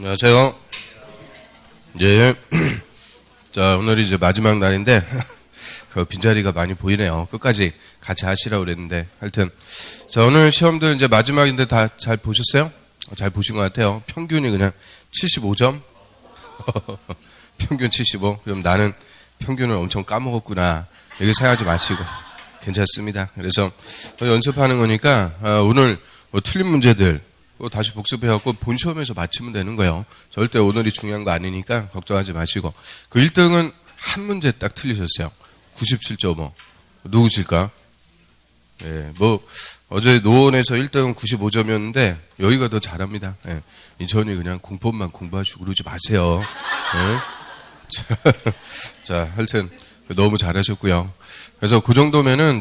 안녕하세요. 예. 자, 오늘이 이제 마지막 날인데, 그 빈자리가 많이 보이네요. 끝까지 같이 하시라고 그랬는데, 하여튼. 자, 오늘 시험도 이제 마지막인데 다 잘 보셨어요? 잘 보신 것 같아요. 평균이 그냥 75점? 평균 75. 그럼 나는 평균을 엄청 까먹었구나. 여기 생각하지 마시고. 괜찮습니다. 그래서 연습하는 거니까, 오늘 뭐 틀린 문제들, 다시 복습해갖고 본 시험에서 맞추면 되는 거예요. 절대 오늘이 중요한 거 아니니까 걱정하지 마시고. 그 1등은 한 문제 딱 틀리셨어요. 97.5. 누구실까? 예, 어제 노원에서 1등은 95점이었는데, 여기가 더 잘합니다. 예, 인천이 그냥 공법만 공부하시고 그러지 마세요. 예. 자, 하여튼, 너무 잘하셨고요. 그래서 그 정도면은,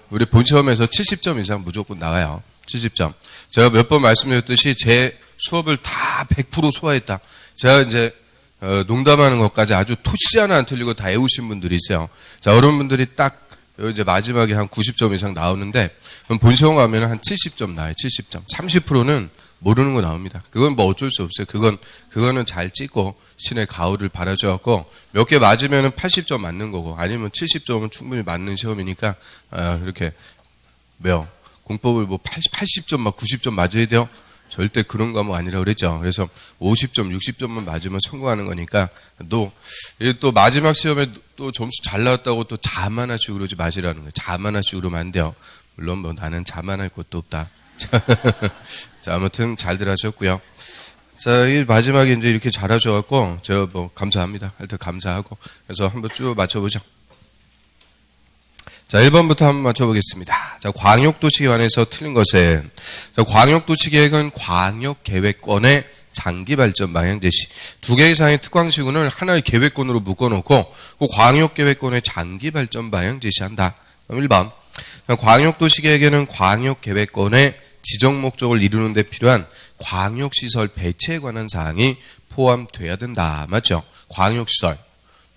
우리 본 시험에서 70점 이상 무조건 나와요. 70점. 제가 몇 번 말씀드렸듯이 제 수업을 다 100% 소화했다. 제가 이제 농담하는 것까지 아주 토시 하나 안 틀리고 다 외우신 분들이 있어요. 자, 어른분들이 딱 이제 마지막에 한 90점 이상 나오는데, 그럼 본 시험 가면 한 70점 나와요. 70점. 30%는 모르는 거 나옵니다. 그건 뭐 어쩔 수 없어요. 그거는 잘 찍고 신의 가호를 바라줘갖고 몇 개 맞으면은 80점 맞는 거고, 아니면 70점은 충분히 맞는 시험이니까, 이렇게 공법을 80점 막 90점 맞아야 돼요? 절대 그런 과목 아니라고 그랬죠. 그래서 50점, 60점만 맞으면 성공하는 거니까, 또 마지막 시험에 또 점수 잘 나왔다고 또 자만하시고 그러지 마시라는 거예요. 자만하시고 그러면 안 돼요. 물론 나는 자만할 것도 없다. 자, 아무튼 잘들 하셨고요. 자, 이 마지막에 이제 이렇게 잘하셔갖고, 제가 감사합니다. 하여튼 감사하고. 그래서 한번 쭉 맞춰보죠. 자, 1번부터 한번 맞춰보겠습니다. 자, 광역도시 관해서 틀린 것은, 자, 광역도시계획은 광역계획권의 장기발전 방향 제시. 2개 이상의 특광시군을 하나의 계획권으로 묶어놓고, 그 광역계획권의 장기발전 방향 제시한다. 그럼 1번. 광역도시계획에는 광역계획권의 지정 목적을 이루는 데 필요한 광역시설 배치에 관한 사항이 포함돼야 된다. 맞죠? 광역시설.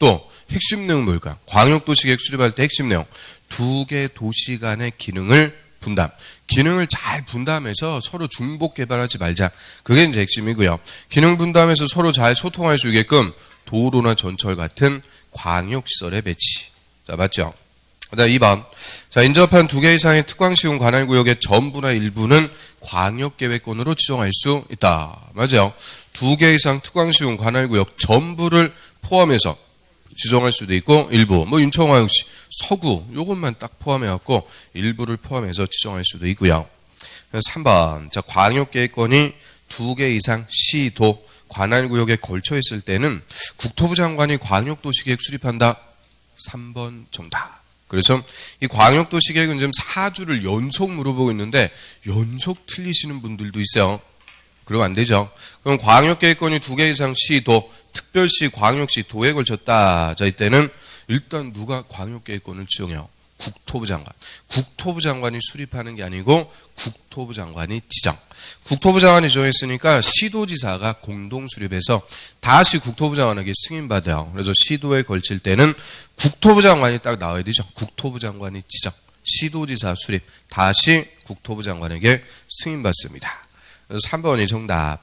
또, 핵심 내용 뭘까? 광역도시계획 수립할 때 핵심 내용. 2개 도시 간의 기능을 분담. 기능을 잘 분담해서 서로 중복 개발하지 말자. 그게 이제 핵심이고요. 기능 분담해서 서로 잘 소통할 수 있게끔 도로나 전철 같은 광역시설의 배치. 자, 맞죠? 그다음 2번. 자, 인접한 2개 이상의 특광시군 관할구역의 전부나 일부는 광역계획권으로 지정할 수 있다. 맞아요? 2개 이상 특광시군 관할구역 전부를 포함해서 지정할 수도 있고, 일부, 인천광역시, 서구, 요것만 딱 포함해갖고, 일부를 포함해서 지정할 수도 있고요. 3번. 자, 광역계획권이 2개 이상 시, 도, 관할구역에 걸쳐 있을 때는 국토부 장관이 광역도시계획 수립한다. 3번 정답. 그래서 이 광역도시계획은 지금 4주를 연속 물어보고 있는데, 연속 틀리시는 분들도 있어요. 그러면 안 되죠. 그럼 광역계획권이 2개 이상 시, 도, 특별시, 광역시, 도에 걸쳤다. 자, 이때는 일단 누가 광역계획권을 지정해요? 국토부 장관. 국토부 장관이 수립하는 게 아니고 국토부 장관이 지정. 국토부 장관이 지정했으니까 시도지사가 공동 수립해서 다시 국토부 장관에게 승인받아요. 그래서 시도에 걸칠 때는 국토부 장관이 딱 나와야 되죠. 국토부 장관이 지정. 시도지사 수립. 다시 국토부 장관에게 승인받습니다. 그래서 3번이 정답.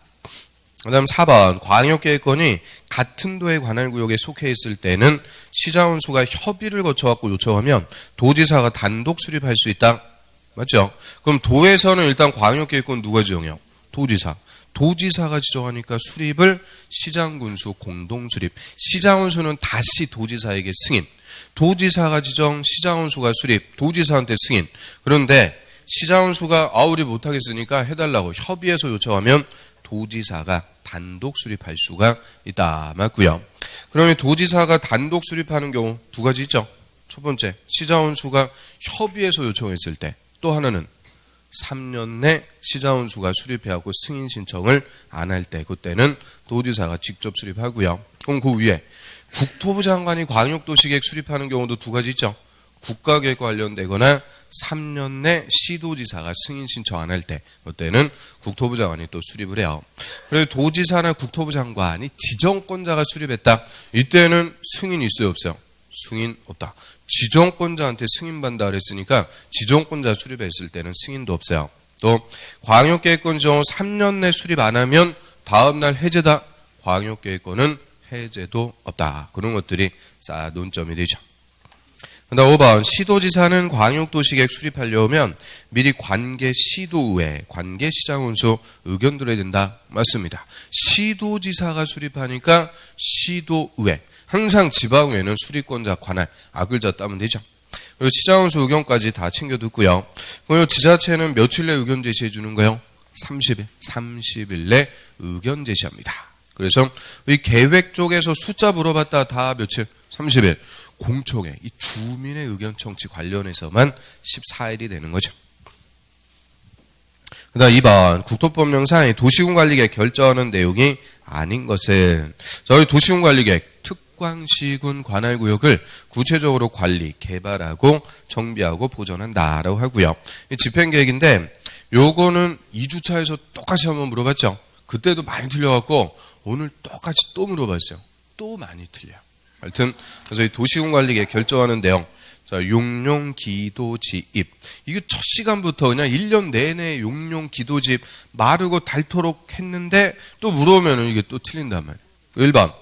그 다음 4번. 광역계획권이 같은 도의 관할구역에 속해 있을 때는 시장원수가 협의를 거쳐갖고 요청하면 도지사가 단독 수립할 수 있다. 맞죠? 그럼 도에서는 일단 광역계획권 누가 지정해요? 도지사. 도지사가 지정하니까 수립을 시장군수 공동수립. 시장원수는 다시 도지사에게 승인. 도지사가 지정, 시장원수가 수립. 도지사한테 승인. 그런데 시장원수가 우리 못하겠으니까 해달라고 협의해서 요청하면 도지사가 단독 수립할 수가 있다. 맞고요. 그러면 도지사가 단독 수립하는 경우 2가지 있죠. 첫 번째, 시장원수가 협의해서 요청했을 때. 또 하나는 3년 내 시장원수가 수립해하고 승인 신청을 안 할 때. 그때는 도지사가 직접 수립하고요. 그럼 그 위에 국토부 장관이 광역도시계획 수립하는 경우도 2가지 있죠. 국가계획과 관련되거나 3년 내 시도지사가 승인 신청 안 할 때, 그때는 국토부 장관이 또 수립을 해요. 그래서 도지사나 국토부 장관이 지정권자가 수립했다. 이때는 승인 있어요, 없어요? 승인 없다. 지정권자한테 승인받는다 그랬으니까 지정권자 수립했을 때는 승인도 없어요. 또 광역계획권 지정 3년 내 수립 안 하면 다음날 해제다. 광역계획권은 해제도 없다. 그런 것들이 싹 논점이 되죠. 그다음 5번 시도지사는 광역도시계획 수립하려면 미리 관계시도의회, 관계시장원수 의견 들어야 된다. 맞습니다. 시도지사가 수립하니까 시도의회, 항상 지방의회는 수립권자 관할 악을자 따면 되죠. 그리고 시장원수 의견까지 다 챙겨 듣고요. 그리고 지자체는 며칠 내 의견 제시해 주는 거예요? 30일 내 의견 제시합니다. 그래서 이 계획 쪽에서 숫자 물어봤다 다 며칠? 30일. 공청회, 이 주민의 의견 청취 관련해서만 14일이 되는 거죠. 그 다음 2번 국토법령상 도시군관리계획 결정하는 내용이 아닌 것은 저희 도시군관리계획 특광시군 관할구역을 구체적으로 관리, 개발하고 정비하고 보존한다라고 하고요. 이 집행계획인데 요거는 2주차에서 똑같이 한번 물어봤죠. 그때도 많이 틀려갖고 오늘 똑같이 또 물어봤어요. 또 많이 틀려요. 하여튼 그래서 이 도시군관리계획 결정하는 내용, 자 용용기도지입 이게 첫 시간부터 그냥 1년 내내 용용기도지입 마르고 닳도록 했는데 또 물어보면은 이게 또 틀린단 말이에요. 1번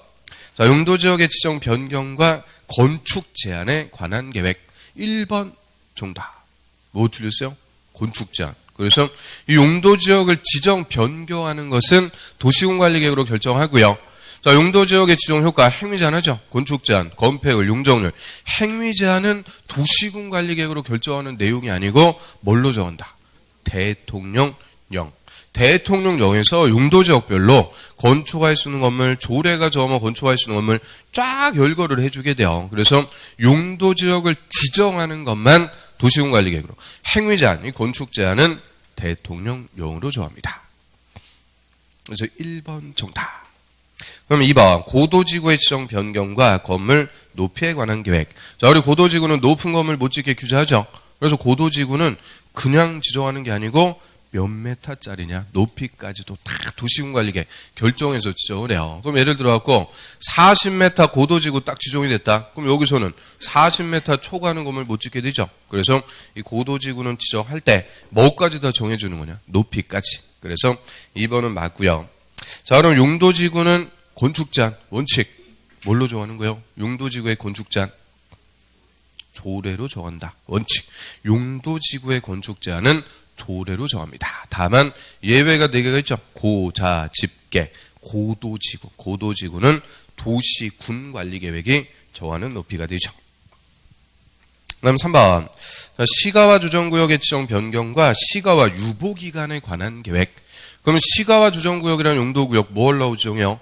자 용도지역의 지정 변경과 건축 제한에 관한 계획 1번 정답. 뭐 틀렸어요? 건축 제한. 그래서 이 용도지역을 지정 변경하는 것은 도시군관리계획으로 결정하고요. 자, 용도지역의 지정 효과 행위 제한하죠. 건축 제한, 건폐율, 용적률. 행위 제한은 도시군관리계획으로 결정하는 내용이 아니고 뭘로 정한다? 대통령령. 대통령령에서 용도지역별로 건축할 수 있는 건물, 조례가 정하면 건축할 수 있는 건물 쫙 열거를 해주게 돼요. 그래서 용도지역을 지정하는 것만 도시군관리계획으로. 행위 제한, 이 건축 제한은 대통령령으로 정합니다. 그래서 1번 정답. 그럼 2번 고도지구의 지정 변경과 건물 높이에 관한 계획. 자, 우리 고도지구는 높은 건물 못 짓게 규제하죠. 그래서 고도지구는 그냥 지정하는 게 아니고 몇 메타짜리냐 높이까지도 다 도시군관리계획 결정해서 지정을 해요. 그럼 예를 들어갖고 40m 고도지구 딱 지정이 됐다. 그럼 여기서는 40m 초과하는 건물 못 짓게 되죠. 그래서 이 고도지구는 지정할 때 뭐까지 다 정해주는 거냐? 높이까지. 그래서 2번은 맞고요. 자, 그럼 용도지구는 건축제한 원칙 뭘로 정하는 거예요? 용도지구의 건축제한 조례로 정한다. 원칙. 용도지구의 건축제한은 조례로 정합니다. 다만 예외가 4개가 있죠. 고자, 집계, 고도지구. 고도지구는 도시군관리계획이 정하는 높이가 되죠. 그다음 3번 시가와 조정구역의 지정 변경과 시가와 유보기간에 관한 계획. 그러면 시가와 조정구역이라는 용도구역 뭘로 지정해요?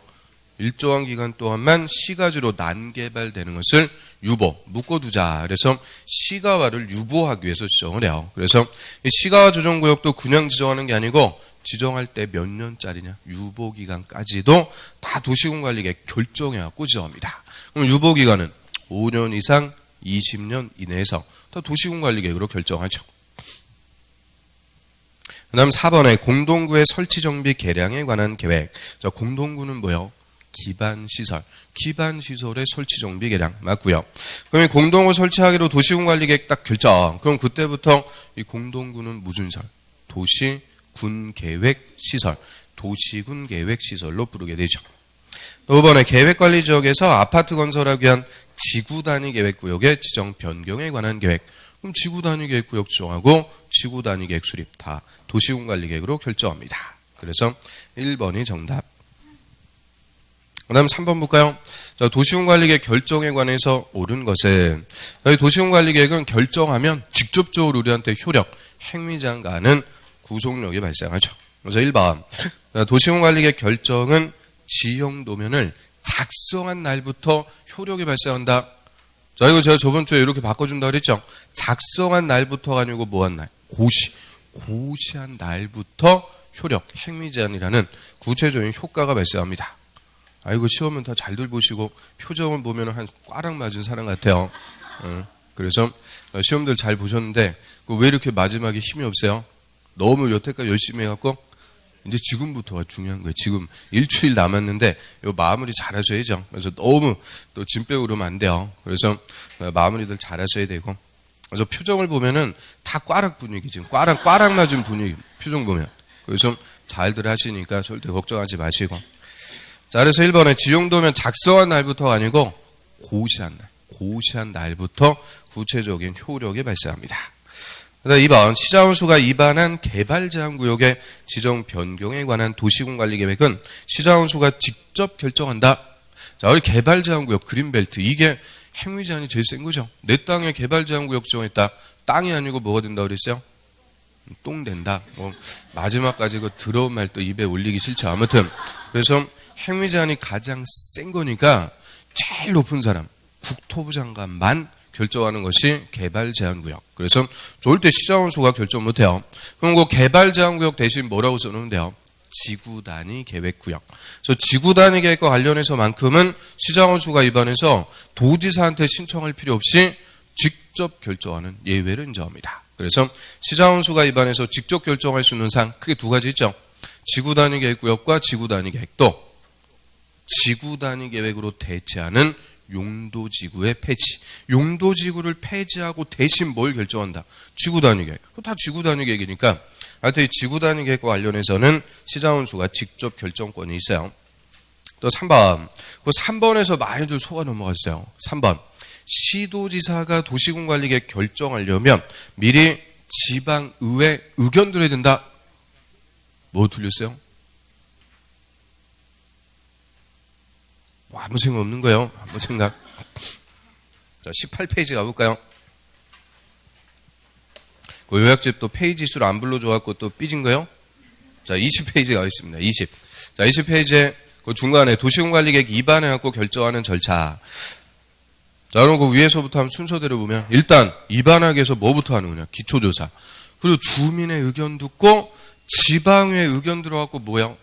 일정한 기간 동안만 시가지로 난개발되는 것을 유보, 묶어두자. 그래서 시가와를 유보하기 위해서 지정을 해요. 그래서 이 시가와 조정구역도 그냥 지정하는 게 아니고 지정할 때 몇 년짜리냐, 유보기간까지도 다 도시군관리계획 결정해갖고 지정합니다. 그럼 유보기간은 5년 이상 20년 이내에서 다 도시군관리계획으로 결정하죠. 그 다음 4번에 공동구의 설치정비 개량에 관한 계획. 자, 공동구는 뭐예요? 기반시설. 기반시설의 설치정비 개량. 맞고요. 그럼 이 공동구 설치하기로 도시군관리계획 딱 결정. 그럼 그때부터 이 공동구는 무슨 시설? 도시군계획시설. 도시군계획시설로 부르게 되죠. 5번에 계획관리지역에서 아파트 건설하기 위한 지구단위 계획구역의 지정 변경에 관한 계획. 그럼 지구단위 계획구역 지정하고 지구단위 계획 수립 다 도시군관리계획으로 결정합니다. 그래서 1번이 정답. 그 다음 3번 볼까요? 자, 도시군관리계획 결정에 관해서 옳은 것은 도시군관리계획은 결정하면 직접적으로 우리한테 효력, 행위제한 가하는 구속력이 발생하죠. 그래서 1번 도시군관리계획 결정은 지형도면을 작성한 날부터 효력이 발생한다. 자, 이거 제가 저번 주에 이렇게 바꿔준다 그랬죠? 작성한 날부터가 아니고 뭐한 날? 고시한 날부터 효력, 행위제한이라는 구체적인 효과가 발생합니다. 아이고, 시험은 다 잘들 보시고 표정을 보면 한 꽈락 맞은 사람 같아요. 그래서 시험들 잘 보셨는데 왜 이렇게 마지막에 힘이 없어요? 너무 여태까지 열심히 해갖고 이제 지금부터가 중요한 거예요. 지금 일주일 남았는데 요 마무리 잘하셔야죠. 그래서 너무 또 짐 빼고 그러면 안 돼요. 그래서 마무리들 잘하셔야 되고. 그래서 표정을 보면은 다 꽈락 분위기, 지금 꽈락 맞은 분위기 표정 보면. 그래서 잘들 하시니까 절대 걱정하지 마시고. 자, 그래서 1번에 지용도면 작성한 날부터가 아니고 고시한 날부터 구체적인 효력이 발생합니다. 그다음 2번 시자원수가 위반한 개발제한구역의 지정 변경에 관한 도시군관리계획은 시자원수가 직접 결정한다. 자, 우리 개발제한구역 그린벨트 이게 행위제한이 제일 센 거죠. 내 땅에 개발제한구역 지정했다. 땅이 아니고 뭐가 된다 그랬어요? 똥 된다. 마지막까지 그 더러운 말 또 입에 올리기 싫죠. 아무튼 그래서 행위제한이 가장 센 거니까 제일 높은 사람 국토부 장관만 결정하는 것이 개발제한구역. 그래서 절대 시자원수가 결정 못해요. 그럼 그 개발제한구역 대신 뭐라고 써놓으면 돼요? 지구단위 계획구역. 그래서 지구단위 계획과 관련해서만큼은 시자원수가 위반해서 도지사한테 신청할 필요 없이 직접 결정하는 예외를 인정합니다. 그래서 시자원수가 위반해서 직접 결정할 수 있는 사항 크게 두 가지 있죠. 지구단위 계획구역과 지구단위 계획도 지구단위 계획으로 대체하는 용도지구의 폐지. 용도지구를 폐지하고 대신 뭘 결정한다? 지구단위 계획. 다 지구단위 계획이니까 하여튼 이 지구단위 계획과 관련해서는 시자원수가 직접 결정권이 있어요. 또 3번. 그 3번에서 많이들 속아 넘어갔어요. 3번. 시도지사가 도시군관리계획 결정하려면 미리 지방의회 의견 들어야 된다. 뭐 틀렸어요? 뭐 아무 생각 없는 거예요. 아무 생각. 자, 18페이지 가볼까요? 그 요약집 또 페이지 수를 안 불러줘갖고 또 삐진 거요? 자, 20페이지 가겠습니다. 20. 자, 20페이지에 그 중간에 도시군관리계획 위반해갖고 결정하는 절차. 자, 그럼 그 위에서부터 한번 순서대로 보면 일단 위반하기 위해서 뭐부터 하는 거냐? 기초조사. 그리고 주민의 의견 듣고 지방의회 의견 들어갖고 뭐야?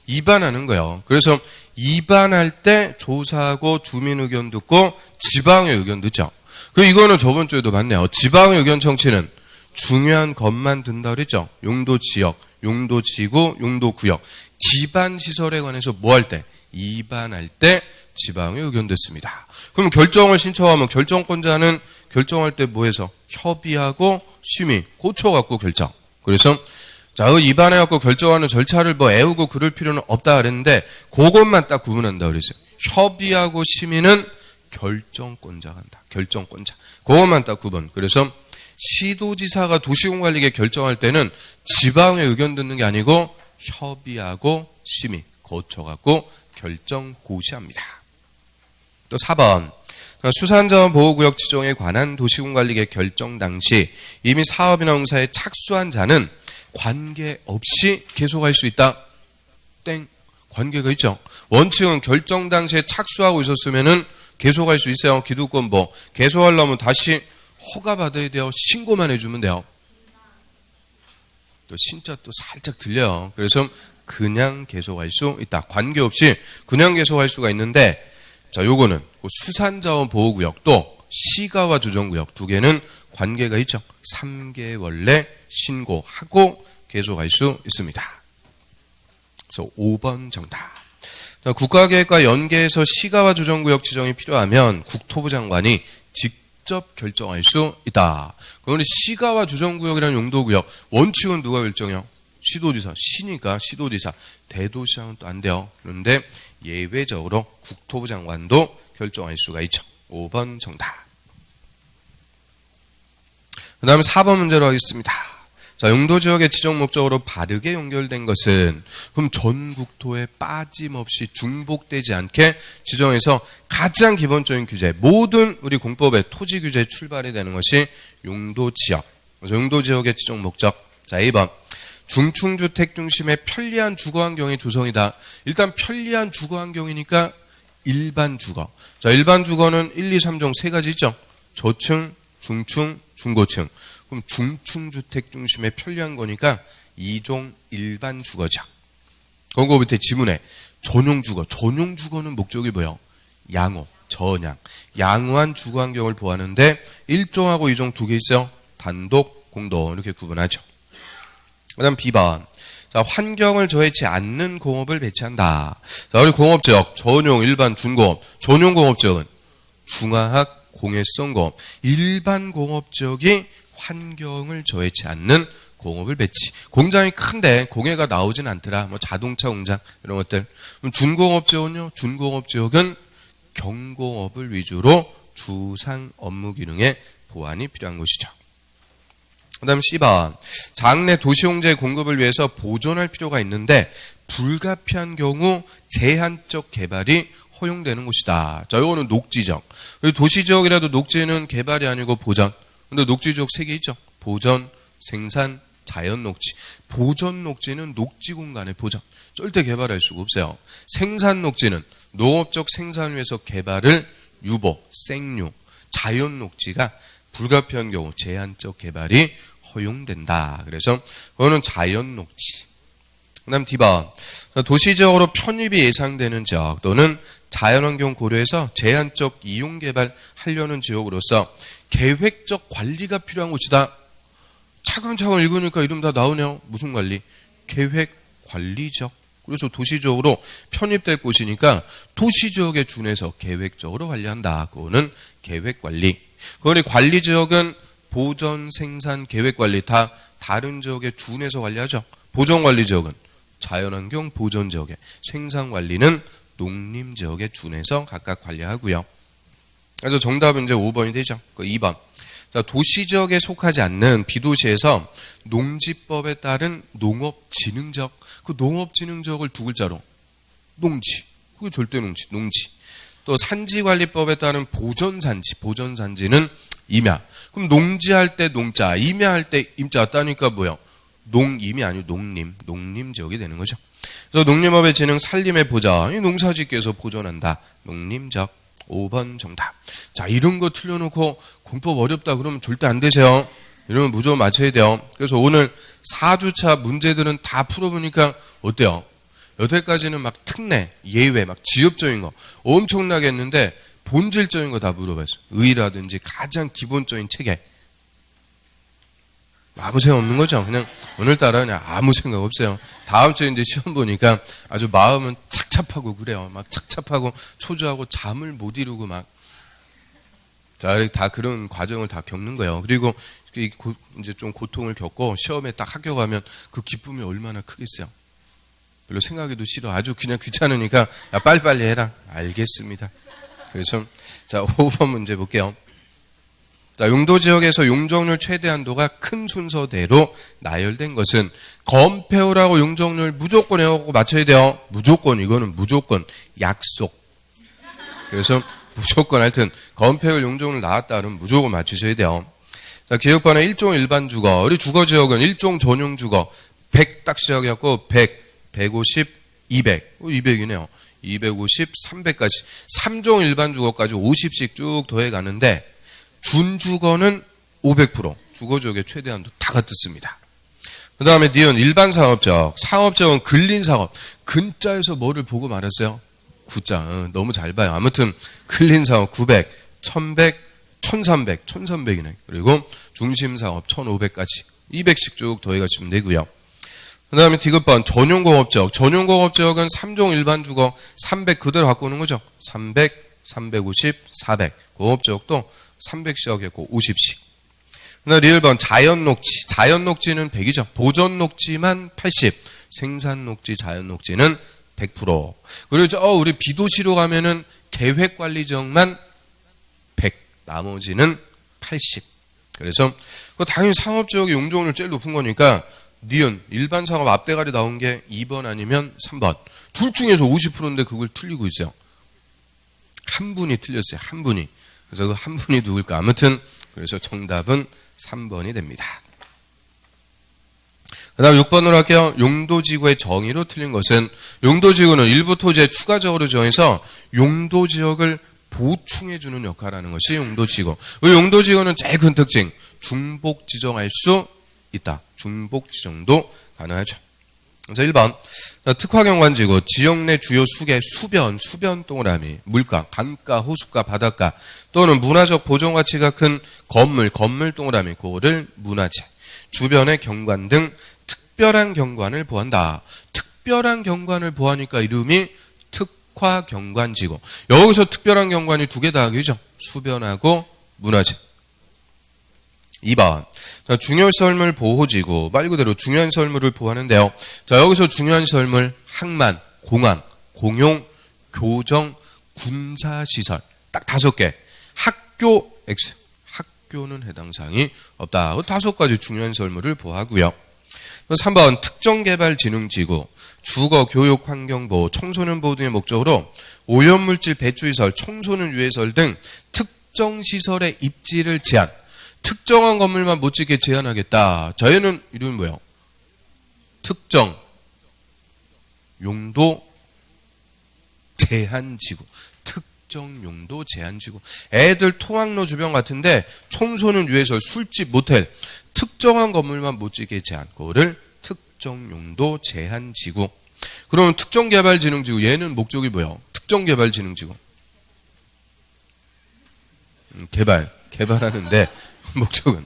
위반하는 거예요. 그래서 위반할 때 조사하고 주민 의견 듣고 지방의 의견 듣죠. 그 이거는 저번 주에도 봤네요. 지방의 의견 청취는 중요한 것만 든다 그랬죠. 용도 지역, 용도 지구, 용도 구역. 기반 시설에 관해서 뭐 할 때? 위반할 때 지방의 의견 듣습니다. 그럼 결정을 신청하면 결정권자는 결정할 때 뭐 해서? 협의하고 심의, 고쳐갖고 결정. 그래서 자, 그 위반해갖고 결정하는 절차를 뭐 애우고 그럴 필요는 없다 그랬는데 그것만 딱 구분한다 그랬어요. 협의하고 심의는 결정권자가 한다. 결정권자. 그것만 딱 구분. 그래서 시도지사가 도시군관리계획 결정할 때는 지방의 의견 듣는 게 아니고 협의하고 심의, 거쳐갖고 결정 고시합니다. 또 4번. 수산자원 보호구역 지정에 관한 도시군관리계획 결정 당시 이미 사업이나 공사에 착수한 자는 관계없이 계속할 수 있다. 땡. 관계가 있죠. 원칙은 결정 당시에 착수하고 있었으면은 계속할 수 있어요. 기득권 뭐 계속하려면 다시 허가 받아야 돼요. 신고만 해주면 돼요. 또 진짜 또 살짝 들려요. 그래서 그냥 계속할 수 있다. 관계없이 그냥 계속할 수가 있는데, 자, 요거는 수산자원 보호구역 또 시가와 조정구역 두 개는 관계가 있죠. 3개월 내 신고하고 계속할 수 있습니다. 그래서 5번 정답. 자, 국가계획과 연계해서 시가와 조정구역 지정이 필요하면 국토부 장관이 직접 결정할 수 있다. 그런데 시가와 조정구역이라는 용도구역 원칙은 누가 결정해요? 시도지사. 시니까 시도지사. 대도시장은 또 안 돼요. 그런데 예외적으로 국토부 장관도 결정할 수가 있죠. 5번 정답. 그 다음에 4번 문제로 하겠습니다. 자, 용도지역의 지정 목적으로 바르게 연결된 것은 그럼 전 국토에 빠짐없이 중복되지 않게 지정해서 가장 기본적인 규제, 모든 우리 공법의 토지 규제 출발이 되는 것이 용도지역. 그래서 용도지역의 지정 목적. 자, 2번. 중층주택 중심의 편리한 주거환경의 조성이다. 일단 편리한 주거환경이니까 일반 주거. 자, 일반 주거는 1, 2, 3종 세 가지 있죠. 저층, 중층, 중고층. 그럼 중층주택 중심의 편리한 거니까 2종 일반 주거죠. 그거 밑에 지문에 전용주거. 전용주거는 목적이 뭐예요? 양호, 전양. 양호한 주거환경을 보호하는데 1종하고 2종 두 개 있어요. 단독, 공동 이렇게 구분하죠. 그 다음 B번. 자, 환경을 저해치 않는 공업을 배치한다. 자, 우리 공업지역, 전용, 일반, 준공업. 전용 공업지역은 중화학, 공해성 공업. 일반 공업지역이 환경을 저해치 않는 공업을 배치. 공장이 큰데 공해가 나오진 않더라. 뭐 자동차 공장 이런 것들. 그럼 준공업 지역은요. 준공업 지역은 경공업을 위주로 주상 업무 기능의 보완이 필요한 것이죠. 그 다음 C번. 장내 도시용재 공급을 위해서 보존할 필요가 있는데 불가피한 경우 제한적 개발이 허용되는 곳이다. 자, 이거는 녹지적. 도시지역이라도 녹지는 개발이 아니고 보전. 근데 녹지지역 3개 있죠. 보전, 생산, 자연 녹지. 보전 녹지는 녹지 공간의 보전. 절대 개발할 수가 없어요. 생산 녹지는 농업적 생산 위해서 개발을 유보, 생류. 자연 녹지가 불가피한 경우 제한적 개발이 허용된다. 그래서 그거는 자연 녹지. 그 다음 D번. 도시지역으로 편입이 예상되는 지역 또는 자연환경 고려해서 제한적 이용 개발하려는 지역으로서 계획적 관리가 필요한 곳이다. 차근차근 읽으니까 이름 다 나오네요. 무슨 관리? 계획 관리적. 그래서 도시지역으로 편입될 곳이니까 도시지역에 준해서 계획적으로 관리한다. 그거는 계획관리. 그거는 관리지역은 보전, 생산, 계획관리 다 다른 지역에 준해서 관리하죠. 보전관리지역은 자연환경 보전지역에, 생산관리는 농림지역에 준해서 각각 관리하고요. 그래서 정답은 이제 5번이 되죠. 그 2번. 자, 도시지역에 속하지 않는 비도시에서 농지법에 따른 농업진흥지역. 그 농업진흥지역을 두 글자로 농지. 그게 절대 농지. 또 산지관리법에 따른 보전산지. 보전산지는 임야. 그럼 농지할 때 농자, 임야할 때 임자 따니까 뭐요? 농임이 아니고 농림지역이 되는 거죠. 그래서 농림업의 진흥, 산림의 보전, 이 농사짓기에서 보존한다. 농림지역. 5번 정답. 자, 이런 거 틀려놓고 공법 어렵다 그러면 절대 안 되세요. 이러면 무조건 맞춰야 돼요. 그래서 오늘 4주차 문제들은 다 풀어보니까 어때요? 여태까지는 막 특례, 예외, 막 지엽적인 거 엄청나게 했는데 본질적인 거 다 물어봤어요. 의라든지 가장 기본적인 체계. 아무 생각 없는 거죠. 그냥 오늘따라 그냥 아무 생각 없어요. 다음 주에 이제 시험 보니까 아주 마음은 착잡하고 그래요. 막 착잡하고 초조하고 잠을 못 이루고 막. 자, 다 그런 과정을 다 겪는 거예요. 그리고 이제 좀 고통을 겪고 시험에 딱 합격하면 그 기쁨이 얼마나 크겠어요. 별로 생각해도 싫어. 아주 그냥 귀찮으니까 야, 빨리빨리 해라. 알겠습니다. 그래서 자, 5번 문제 볼게요. 자, 용도지역에서 용적률 최대 한도가 큰 순서대로 나열된 것은 건폐율하고 용적률 무조건 해오고 맞춰야 돼요. 무조건, 이거는 무조건 약속. 그래서 무조건 하여튼 건폐율 용적률 나왔다 그러면 무조건 맞추셔야 돼요. 자, 기억반은 1종 일반 주거. 우리 주거지역은 1종 전용 주거. 100 딱 시작해갖고 100, 150, 200. 200이네요. 250, 300까지. 3종 일반 주거까지 50씩 쭉 더해 가는데 준주거는 500%. 주거지역의 최대 한도 다 같습니다. 그 다음에 니은 일반 상업지역. 상업지역은 근린상업. 근자에서 뭐를 보고 말았어요? 구자. 너무 잘 봐요. 아무튼 근린상업 900, 1100, 1300, 1300이네. 그리고 중심상업 1500까지. 200씩 쭉 더해 가시면 되고요. 그 다음에 디귿번 전용공업지역. 전용공업지역은 3종 일반 주거 300 그대로 갖고 오는 거죠. 300, 350, 400. 공업지역도 300씩 했고 50씩. 그다음 리을번 자연녹지. 자연녹지는 100이죠. 보전녹지만 80. 생산녹지, 자연녹지는 100%. 그리고 우리 비도시로 가면은 계획관리지역만 100. 나머지는 80. 그래서 당연히 상업지역의 용적률 제일 높은 거니까 니은 일반 상업 앞대가리 나온 게 2번 아니면 3번. 둘 중에서 50%인데 그걸 틀리고 있어요. 한 분이 틀렸어요. 한 분이. 그래서 그 한 분이 누굴까? 아무튼 그래서 정답은 3번이 됩니다. 그 다음 6번으로 할게요. 용도지구의 정의로 틀린 것은 용도지구는 일부 토지에 추가적으로 정해서 용도지역을 보충해주는 역할을 하는 것이 용도지구. 용도지구는 제일 큰 특징. 중복 지정할 수 있다. 중복 지정도 가능하죠. 그래서 1번 특화경관지구 지역 내 주요 수계 수변 동그라미 물가 강가 호숫가 바닷가 또는 문화적 보존가치가 큰 건물 동그라미 그거를 문화재 주변의 경관 등 특별한 경관을 보한다. 특별한 경관을 보하니까 이름이 특화경관지구. 여기서 특별한 경관이 두 개 다 하기죠. 수변하고 문화재. 2번. 자, 중요설물 보호지구. 말 그대로 중요한 설물을 보호하는데요. 자, 여기서 중요한 설물, 항만, 공항, 공용, 교정, 군사시설. 딱 5개. 학교, X. 학교는 해당 사항이 없다. 5가지 중요한 설물을 보호하고요. 3번. 특정개발진흥지구. 주거, 교육, 환경보호, 청소년 보호 등의 목적으로 오염물질 배출시설, 청소년 유해설 등 특정시설의 입지를 제한. 특정한 건물만 못 짓게 제한하겠다. 자, 얘는 이름이 뭐예요? 특정 용도 제한지구. 특정 용도 제한지구. 애들 통학로 주변 같은데 청소년 유해설, 술집, 모텔 특정한 건물만 못 짓게 제한. 그거를 특정 용도 제한지구. 그러면 특정개발진흥지구. 얘는 목적이 뭐예요? 특정개발진흥지구. 개발하는데 목적은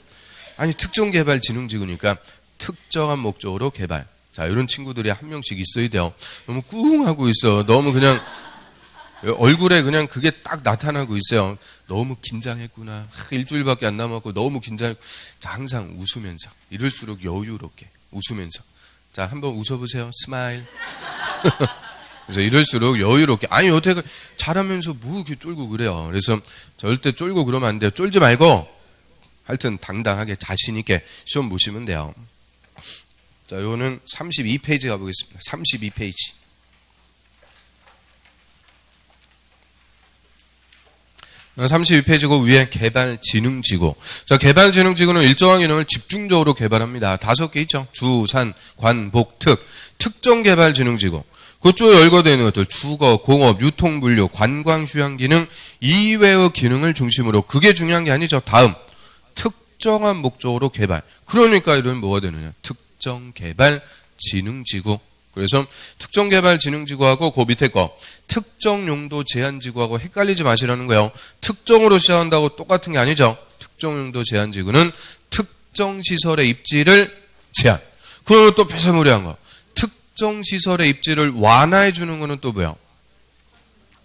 아니 특정개발진흥지구니까 특정한 목적으로 개발. 자, 이런 친구들이 한 명씩 있어야 돼요. 너무 꿍 하고 있어. 너무 그냥 얼굴에 그냥 그게 딱 나타나고 있어요. 너무 긴장했구나. 일주일밖에 안 남았고 너무 긴장. 자, 항상 웃으면서 이럴수록 여유롭게 웃으면서. 자, 한번 웃어보세요. 스마일. 그래서 이럴수록 여유롭게. 아니 어떻게 잘하면서 뭐 이렇게 쫄고 그래요. 그래서 절대 쫄고 그러면 안 돼요. 쫄지 말고 하여튼 당당하게 자신 있게 시험 보시면 돼요. 자, 요거는 32페이지 가보겠습니다. 32페이지. 32페이지고 위에 개발진흥지구. 자, 개발진흥지구는 일정한 기능을 집중적으로 개발합니다. 5개 있죠. 주, 산, 관, 복, 특. 특정개발진흥지구. 그쪽에 열거되어 있는 것들 주거, 공업, 유통, 물류, 관광, 휴양 기능 이외의 기능을 중심으로. 그게 중요한 게 아니죠. 다음. 특정한 목적으로 개발. 그러니까 이런 뭐가 되느냐. 특정개발진흥지구. 그래서 특정개발진흥지구하고 그 밑에 거 특정용도 제한지구하고 헷갈리지 마시라는 거예요. 특정으로 시작한다고 똑같은 게 아니죠. 특정용도 제한지구는 특정시설의 입지를 제한. 그러면 또 폐쇄무리한 거. 특정시설의 입지를 완화해 주는 거는 또 뭐야?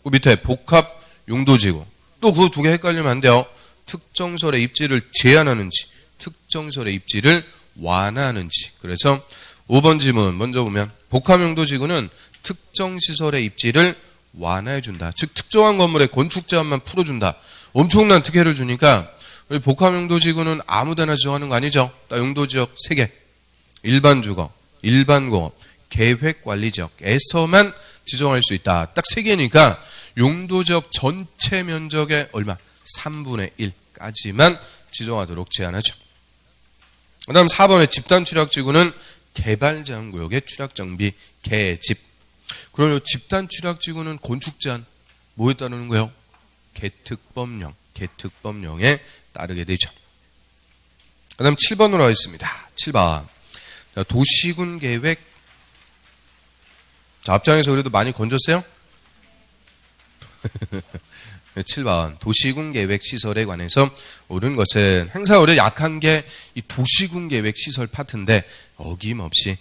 그 밑에 복합용도지구. 또 그 2개 헷갈리면 안 돼요. 특정시설의 입지를 제한하는지 특정시설의 입지를 완화하는지. 그래서 5번 지문 먼저 보면 복합용도지구는 특정시설의 입지를 완화해준다. 즉 특정한 건물의 건축제한만 풀어준다. 엄청난 특혜를 주니까 우리 복합용도지구는 아무데나 지정하는 거 아니죠. 딱 용도지역 3개. 일반 주거, 일반 공업, 계획관리지역에서만 지정할 수 있다. 딱 3개니까 용도지역 전체 면적의 얼마? 3분의 1까지만 지정하도록 제한하죠. 그 다음 4번의 집단취락지구는 개발제한구역의 취락정비, 개집. 그러면 집단취락지구는 건축제한 뭐에 따르는 거예요? 개특법령에 따르게 되죠. 그 다음 7번으로 하겠습니다. 7번. 도시군계획. 자, 앞장에서 그래도 많이 건졌어요? 7번. 도시군계획시설에 관해서 옳은 것은 항상 우리 약한 게 이 도시군계획시설 파트인데 어김없이.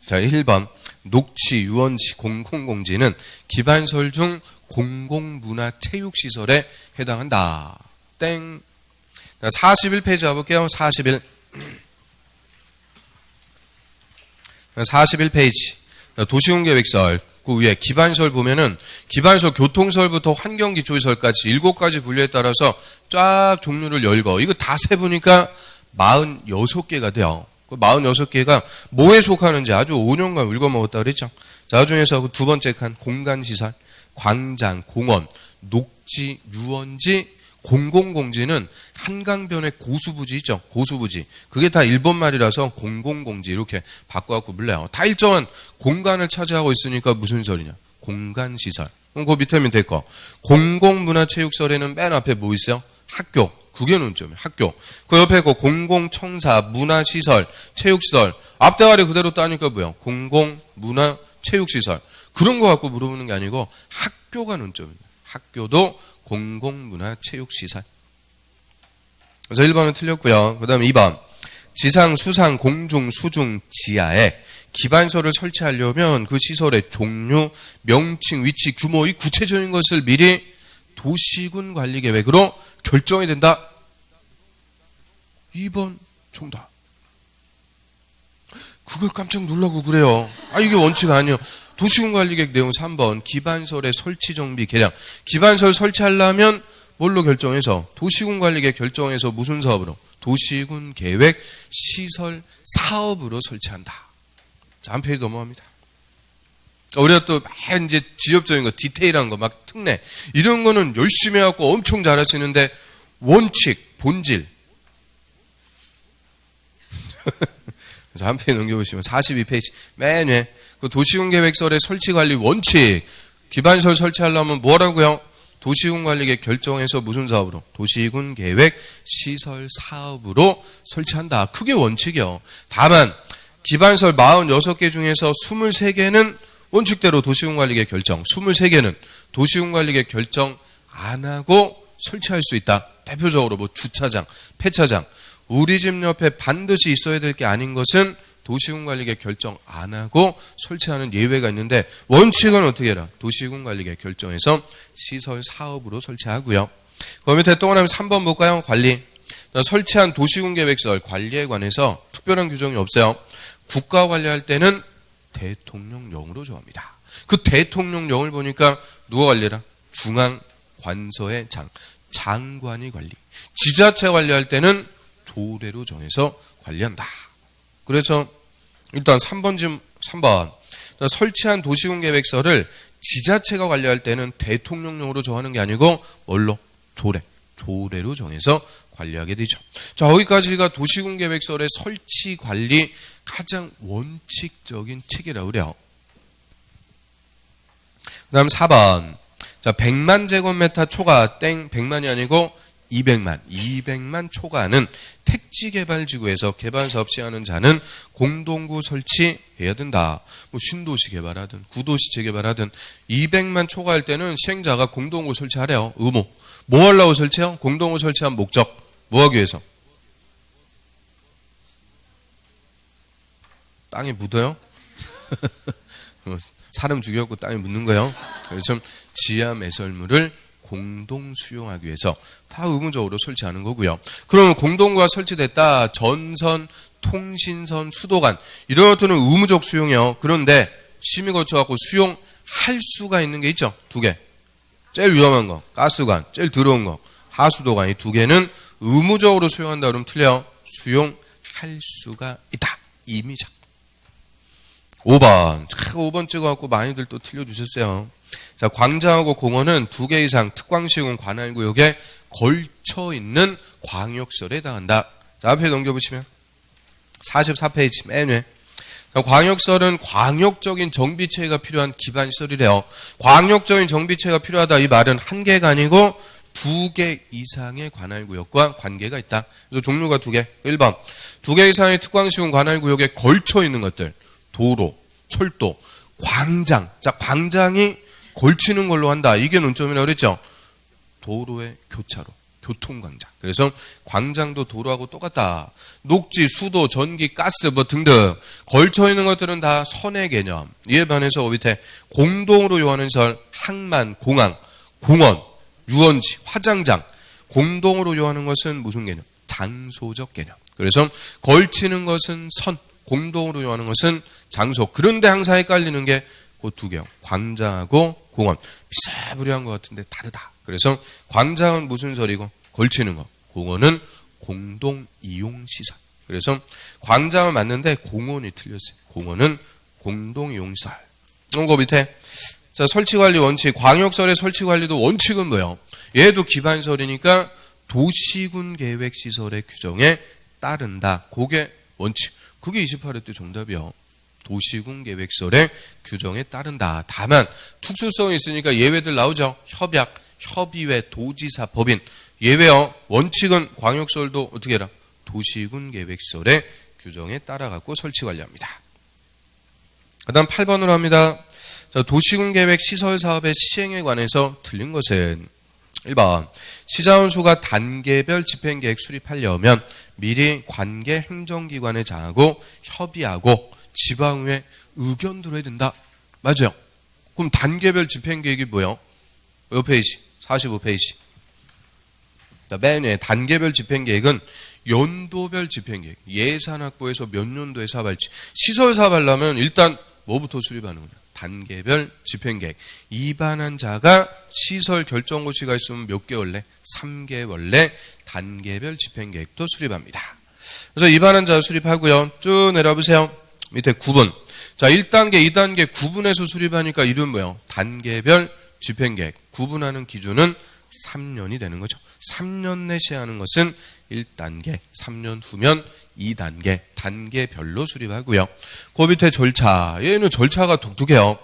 자, 1번. 녹지, 유원지, 공공공지는 기반설 중 공공문화체육시설에 해당한다. 땡. 41페이지 가볼게요. 41페이지. 도시군계획설. 그 위에 기반설 보면은 기반설 교통설부터 환경기초시설까지 7가지 분류에 따라서 쫙 종류를 열거. 이거 다 세보니까 46개가 돼요. 그 46개가 뭐에 속하는지 아주 5년간 읽어먹었다 그랬죠. 자, 그 중에서 그 2번째 칸 공간시설, 광장, 공원, 녹지, 유원지, 공공공지는 한강변의 고수부지 있죠. 고수부지. 그게 다 일본말이라서 공공공지 이렇게 바꿔갖고 불러요. 다 일정한 공간을 차지하고 있으니까 무슨 시설이냐. 공간시설. 그럼 그 밑에 거. 공공문화체육설에는 맨 앞에 뭐 있어요? 학교. 그게 논점이에요. 학교. 그 옆에 그 공공청사, 문화시설, 체육시설. 앞대가리 그대로 따니까 뭐야? 공공문화체육시설. 그런 거 갖고 물어보는 게 아니고 학교가 논점입니다. 학교도 공공문화체육시설. 그래서 1번은 틀렸고요. 그 다음에 2번. 지상, 수상, 공중, 수중, 지하에 기반설을 설치하려면 그 시설의 종류, 명칭, 위치, 규모, 이 구체적인 것을 미리 도시군 관리계획으로 결정이 된다. 2번 정답. 그걸 깜짝 놀라고 그래요. 이게 원칙 아니에요. 도시군관리계획 내용 3번 기반설의 설치 정비 개량. 기반설 설치하려면 뭘로 결정해서? 도시군관리계획 결정해서 무슨 사업으로? 도시군계획 시설 사업으로 설치한다. 자, 한 페이지 넘어갑니다. 우리가 또 막 이제 지엽적인 거, 디테일한 거, 막 특례 이런 거는 열심히 해갖고 엄청 잘하시는데 원칙, 본질. 그래서 한 페이지 넘겨보시면 42페이지 맨 위에 그 도시군계획설의 설치관리 원칙. 기반설 설치하려면 뭐라고요? 도시군관리계획 결정해서 무슨 사업으로? 도시군계획 시설 사업으로 설치한다. 그게 원칙이요. 다만 기반설 46개 중에서 23개는 원칙대로 도시군관리계획 결정, 23개는 도시군관리계획 결정 안 하고 설치할 수 있다. 대표적으로 뭐 주차장, 폐차장. 우리 집 옆에 반드시 있어야 될 게 아닌 것은 도시군관리계획 결정 안 하고 설치하는 예외가 있는데 원칙은 어떻게 해라? 도시군관리계획 결정해서 시설 사업으로 설치하고요. 그 밑에 또 하나 3번 볼까요? 관리. 설치한 도시군계획설 관리에 관해서 특별한 규정이 없어요. 국가 관리할 때는 대통령령으로 정합니다. 그 대통령령을 보니까 누가 관리라? 중앙관서의 장관이 관리. 지자체 관리할 때는 조례로 정해서 관리한다. 그래서 일단 3번 설치한 도시군계획설을 지자체가 관리할 때는 대통령령으로 정하는 게 아니고 뭘로? 조례로 정해서 관리하게 되죠. 자, 여기까지가 도시군계획설의 설치 관리 가장 원칙적인 체계라고 그래요. 그 다음 4번. 자, 100만 제곱미터 초과 땡 100만이 아니고 200만 초과는 택지개발지구에서 개발사업 시행하는 자는 공동구 설치해야 된다. 뭐 신도시 개발하든 구도시 재개발하든 200만 초과할 때는 시행자가 공동구 설치하래요. 의무. 뭐 하려고 설치해요? 공동구 설치한 목적. 뭐 하기 위해서? 땅에 묻어요? 사람 죽여갖고 땅에 묻는 거예요. 그래서 지하 매설물을 공동 수용하기 위해서 다 의무적으로 설치하는 거고요. 그러면 공동구가 설치됐다. 전선, 통신선, 수도관 이런 것들은 의무적 수용이요. 그런데 심의 거쳐갖고 수용할 수가 있는 게 있죠. 2개. 제일 위험한 거 가스관, 제일 더러운 거 하수도관. 이 2개는 의무적으로 수용한다 그러면 틀려. 수용할 수가 있다. 임의적. 5번 찍어갖고 많이들 또 틀려주셨어요. 자, 광장하고 공원은 2개 이상 특광시군 관할구역에 걸쳐 있는 광역설에 해당한다. 자, 앞에 넘겨보시면 44페이지 맨 위에. 광역설은 광역적인 정비체가 필요한 기반시설이래요. 광역적인 정비체가 필요하다. 이 말은 한 개가 아니고 2개 이상의 관할구역과 관계가 있다. 그래서 종류가 2개. 1번. 2개 이상의 특광시군 관할구역에 걸쳐 있는 것들. 도로, 철도, 광장. 자, 광장이 걸치는 걸로 한다. 이게 논점이라고 그랬죠. 도로의 교차로, 교통광장. 그래서 광장도 도로하고 똑같다. 녹지, 수도, 전기, 가스 뭐 등등 걸쳐 있는 것들은 다 선의 개념. 이에 반해서 밑에 공동으로 요하는 설, 항만, 공항, 공원, 유원지, 화장장. 공동으로 요하는 것은 무슨 개념? 장소적 개념. 그래서 걸치는 것은 선, 공동으로 요하는 것은 장소. 그런데 항상 헷갈리는 게 그 2개요. 광장하고 공원. 비슷비슷한 것 같은데 다르다. 그래서 광장은 무슨 설이고 걸치는 거. 공원은 공동 이용 시설. 그래서 광장은 맞는데 공원이 틀렸어요. 공원은 공동 이용 시설. 그 밑에 자, 설치관리 원칙. 광역설의 설치관리도 원칙은 뭐예요? 얘도 기반설이니까 도시군계획시설의 규정에 따른다. 그게 원칙. 그게 28회 때 정답이요. 도시군계획설의 규정에 따른다. 다만 특수성이 있으니까 예외들 나오죠. 협약, 협의회, 도지사, 법인. 예외요. 원칙은 광역설도 어떻게 해라? 도시군계획설의 규정에 따라갖고 설치관리합니다. 그 다음 8번으로 합니다. 자, 도시군계획 시설사업의 시행에 관해서 틀린 것은 1번. 시장원수가 단계별 집행계획 수립하려면 미리 관계 행정기관에 장하고 협의하고 지방의회 의견 들어야 된다. 맞아요. 그럼 단계별 집행계획이 뭐예요? 몇 페이지? 45페이지. 자, 맨 위에 단계별 집행계획은 연도별 집행계획. 예산 확보해서 몇 년도에 사업할지. 시설 사업하려면 일단 뭐부터 수립하는 거냐. 단계별 집행계획. 입안한 자가 시설 결정고시가 있으면 몇 개월 내? 3개월 내 단계별 집행계획도 수립합니다. 그래서 입안한 자 수립하고요. 쭉 내려보세요. 밑에 9분. 자, 1단계, 2단계 구분해서 수립하니까 이름 뭐예요? 단계별 집행계획. 구분하는 기준은 3년이 되는 거죠. 3년 내 시행하는 것은 1단계, 3년 후면 2단계, 단계별로 수립하고요. 그 밑에 절차, 얘는 절차가 독특해요.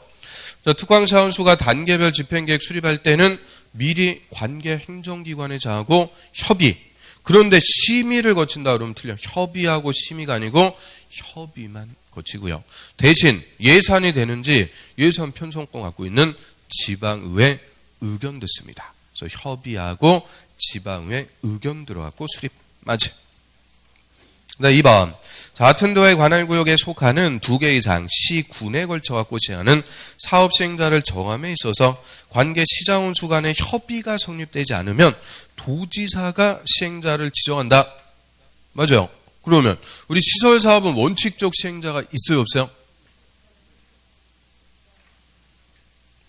자, 특광사원수가 단계별 집행계획 수립할 때는 미리 관계 행정기관에 자하고 협의. 그런데 심의를 거친다 그러면 틀려. 협의하고 심의가 아니고 협의만 거치고요. 대신 예산이 되는지 예산 편성권 갖고 있는 지방의회 의견 듣습니다. 그래서 협의하고 지방의회 의견 들어갖고 수립. 맞지? 네, 2번. 자, 같은 도에 관할 구역에 속하는 2개 이상 시군에 걸쳐 갖고 제하는 사업 시행자를 정함에 있어서 관계 시장원수 간의 협의가 성립되지 않으면 도지사가 시행자를 지정한다. 맞아요. 그러면 우리 시설 사업은 원칙적 시행자가 있어요, 없어요?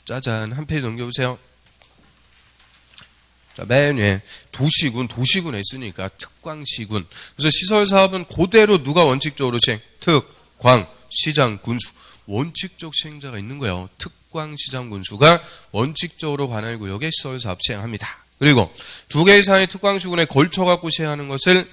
짜잔, 한 페이지 넘겨보세요. 자, 맨 위에 도시군에 있으니까 특광시군. 그래서 시설 사업은 그대로 누가 원칙적으로 시행? 특광, 시장, 군수. 원칙적 시행자가 있는 거예요. 특광, 시장, 군수가 원칙적으로 관할 구역에 시설 사업 시행합니다. 그리고 2개 이상의 특광시군에 걸쳐 갖고 시행하는 것을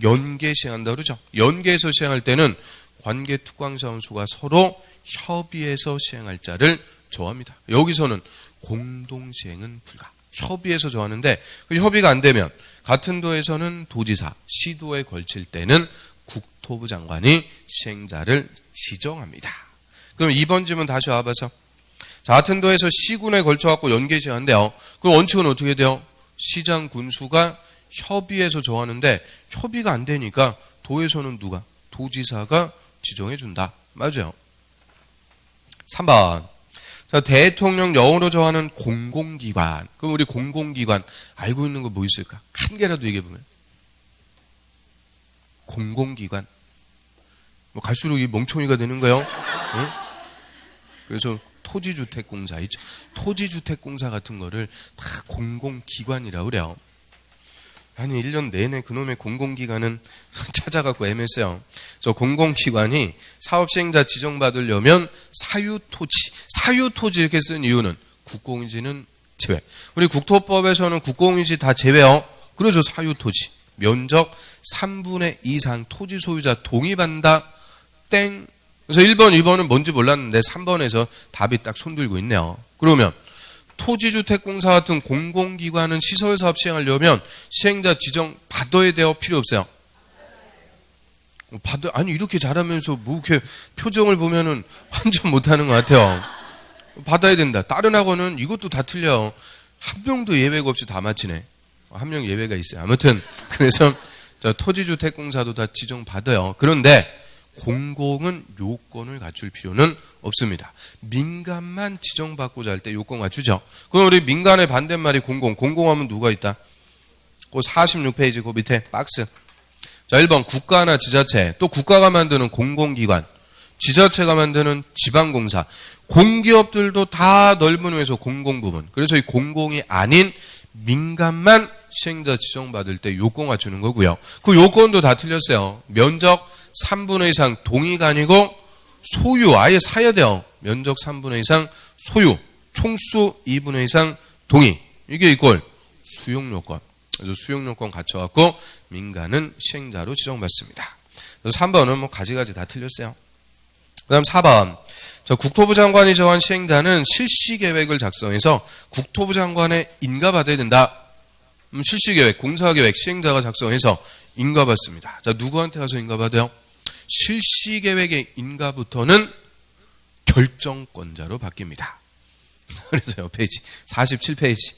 연계 시행한다 그러죠. 연계해서 시행할 때는 관계 특광사원수가 서로 협의해서 시행할 자를 정합니다. 여기서는 공동 시행은 불가. 협의해서 정하는데 그 협의가 안 되면 같은 도에서는 도지사, 시도에 걸칠 때는 국토부 장관이 시행자를 지정합니다. 그럼 2번 질문 다시 와봐서. 자, 같은 도에서 시군에 걸쳐갖고 연계 시행한대요. 그럼 원칙은 어떻게 돼요? 시장, 군수가 협의해서 정하는데 협의가 안 되니까 도에서는 누가? 도지사가 지정해준다. 맞아요. 3번. 자, 대통령 영으로 정하는 공공기관. 그럼 우리 공공기관 알고 있는 거 뭐 있을까? 한 개라도 얘기해보면. 공공기관. 뭐 갈수록 이 멍청이가 되는 거예요. 응? 그래서 토지주택공사 있죠. 토지주택공사 같은 거를 다 공공기관이라고 그래요. 아니 1년 내내 그놈의 공공기관은 찾아갖고 애매했어요. 저 공공기관이 사업시행자 지정받으려면 사유토지 이렇게 쓴 이유는 국공유지는 제외. 우리 국토법에서는 국공유지 다 제외요. 그래서 사유토지. 면적 3분의 2 이상 토지 소유자 동의받는다. 땡. 그래서 1번, 2번은 뭔지 몰랐는데 3번에서 답이 딱 손들고 있네요. 그러면 토지주택공사 같은 공공기관은 시설사업 시행하려면 시행자 지정 받아야 돼요? 필요 없어요? 아니 이렇게 잘하면서 뭐 이렇게 표정을 보면은 완전 못하는 것 같아요. 받아야 된다. 다른 학원은 이것도 다 틀려요. 한 명도 예외가 없이 다 맞히네. 한 명 예외가 있어요. 아무튼 그래서 토지주택공사도 다 지정 받아요. 그런데 공공은 요건을 갖출 필요는 없습니다. 민간만 지정받고자 할 때 요건 갖추죠. 그럼 우리 민간의 반대말이 공공하면 누가 있다? 그 46페이지 그 밑에 박스. 자, 1번 국가나 지자체, 또 국가가 만드는 공공기관, 지자체가 만드는 지방공사, 공기업들도 다 넓은 회에서 공공부문. 그래서 이 공공이 아닌 민간만 시행자 지정받을 때 요건 갖추는 거고요. 그 요건도 다 틀렸어요. 면적 3분의 2 이상 동의가 아니고 소유, 아예 사야 돼요. 면적 3분의 2 이상 소유, 총수 2분의 2 이상 동의. 이게 이꼴 수용요건. 그래서 수용요건 갖춰갖고 민간은 시행자로 지정받습니다. 그래서 3번은 뭐 가지가지 다 틀렸어요. 그 다음 4번. 국토부 장관이 정한 시행자는 실시계획을 작성해서 국토부 장관에 인가받아야 된다. 실시계획, 공사계획 시행자가 작성해서 인가받습니다. 자, 누구한테 가서 인가받아요? 실시계획의 인가부터는 결정권자로 바뀝니다. 그래서 옆 페이지 47페이지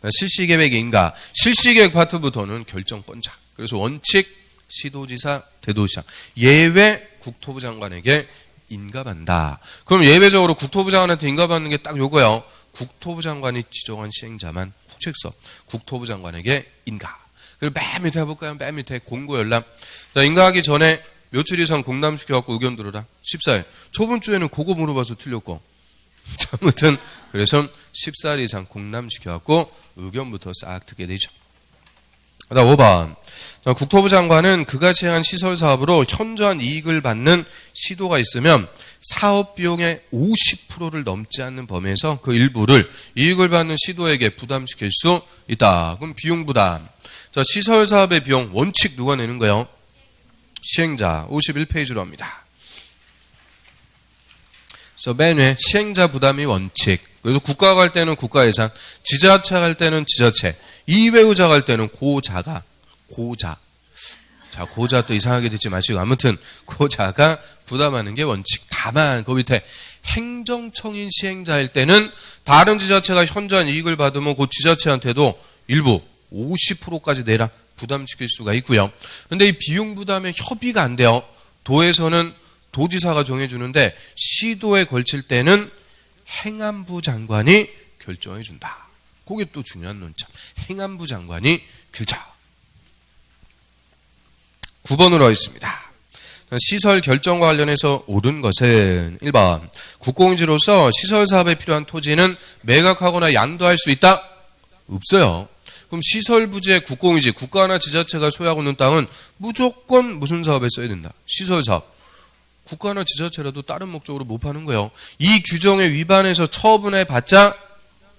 실시계획의 인가, 실시계획 파트부터는 결정권자. 그래서 원칙 시도지사, 대도시장, 예외 국토부 장관에게 인가받는다. 그럼 예외적으로 국토부 장관한테 인가받는 게 딱 요거예요. 국토부 장관이 지정한 시행자만 꼭 써. 국토부 장관에게 인가. 그리고 맨 밑에 해볼까요? 맨 밑에 공고 열람. 자, 인가하기 전에 며칠 이상 공람시켜갖고 의견 들어라. 14일. 저번 주에는 그거 물어봐서 틀렸고. 아무튼 그래서 14일 이상 공람시켜갖고 의견부터 싹 듣게 되죠. 그다음 5번. 국토부 장관은 그가 시행한 시설 사업으로 현저한 이익을 받는 시도가 있으면 사업 비용의 50%를 넘지 않는 범위에서 그 일부를 이익을 받는 시도에게 부담시킬 수 있다. 그럼 비용 부담. 자, 시설 사업의 비용 원칙 누가 내는 거예요? 시행자. 51페이지로 합니다. 그래서 맨 위에 시행자 부담이 원칙. 그래서 국가가 갈 때는 국가 예산, 지자체가 갈 때는 지자체, 이외의자 갈 때는 고자가, 고자. 자, 고자 또 이상하게 듣지 마시고 아무튼 고자가 부담하는 게 원칙. 다만 그 밑에 행정청인 시행자일 때는 다른 지자체가 현저한 이익을 받으면 그 지자체한테도 일부 50%까지 내라 부담시킬 수가 있고요. 그런데 이 비용 부담에 협의가 안 돼요. 도에서는 도지사가 정해주는데 시도에 걸칠 때는 행안부 장관이 결정해 준다. 그게 또 중요한 논점. 행안부 장관이 결정. 9번으로 하겠습니다. 시설 결정과 관련해서 옳은 것은 1번. 국공유지로서 시설 사업에 필요한 토지는 매각하거나 양도할 수 있다? 없어요. 그럼 시설 부지의 국공유지, 국가나 지자체가 소유하고 있는 땅은 무조건 무슨 사업에 써야 된다? 시설 사업. 국가나 지자체라도 다른 목적으로 못 파는 거예요. 이 규정에 위반해서 처분해 봤자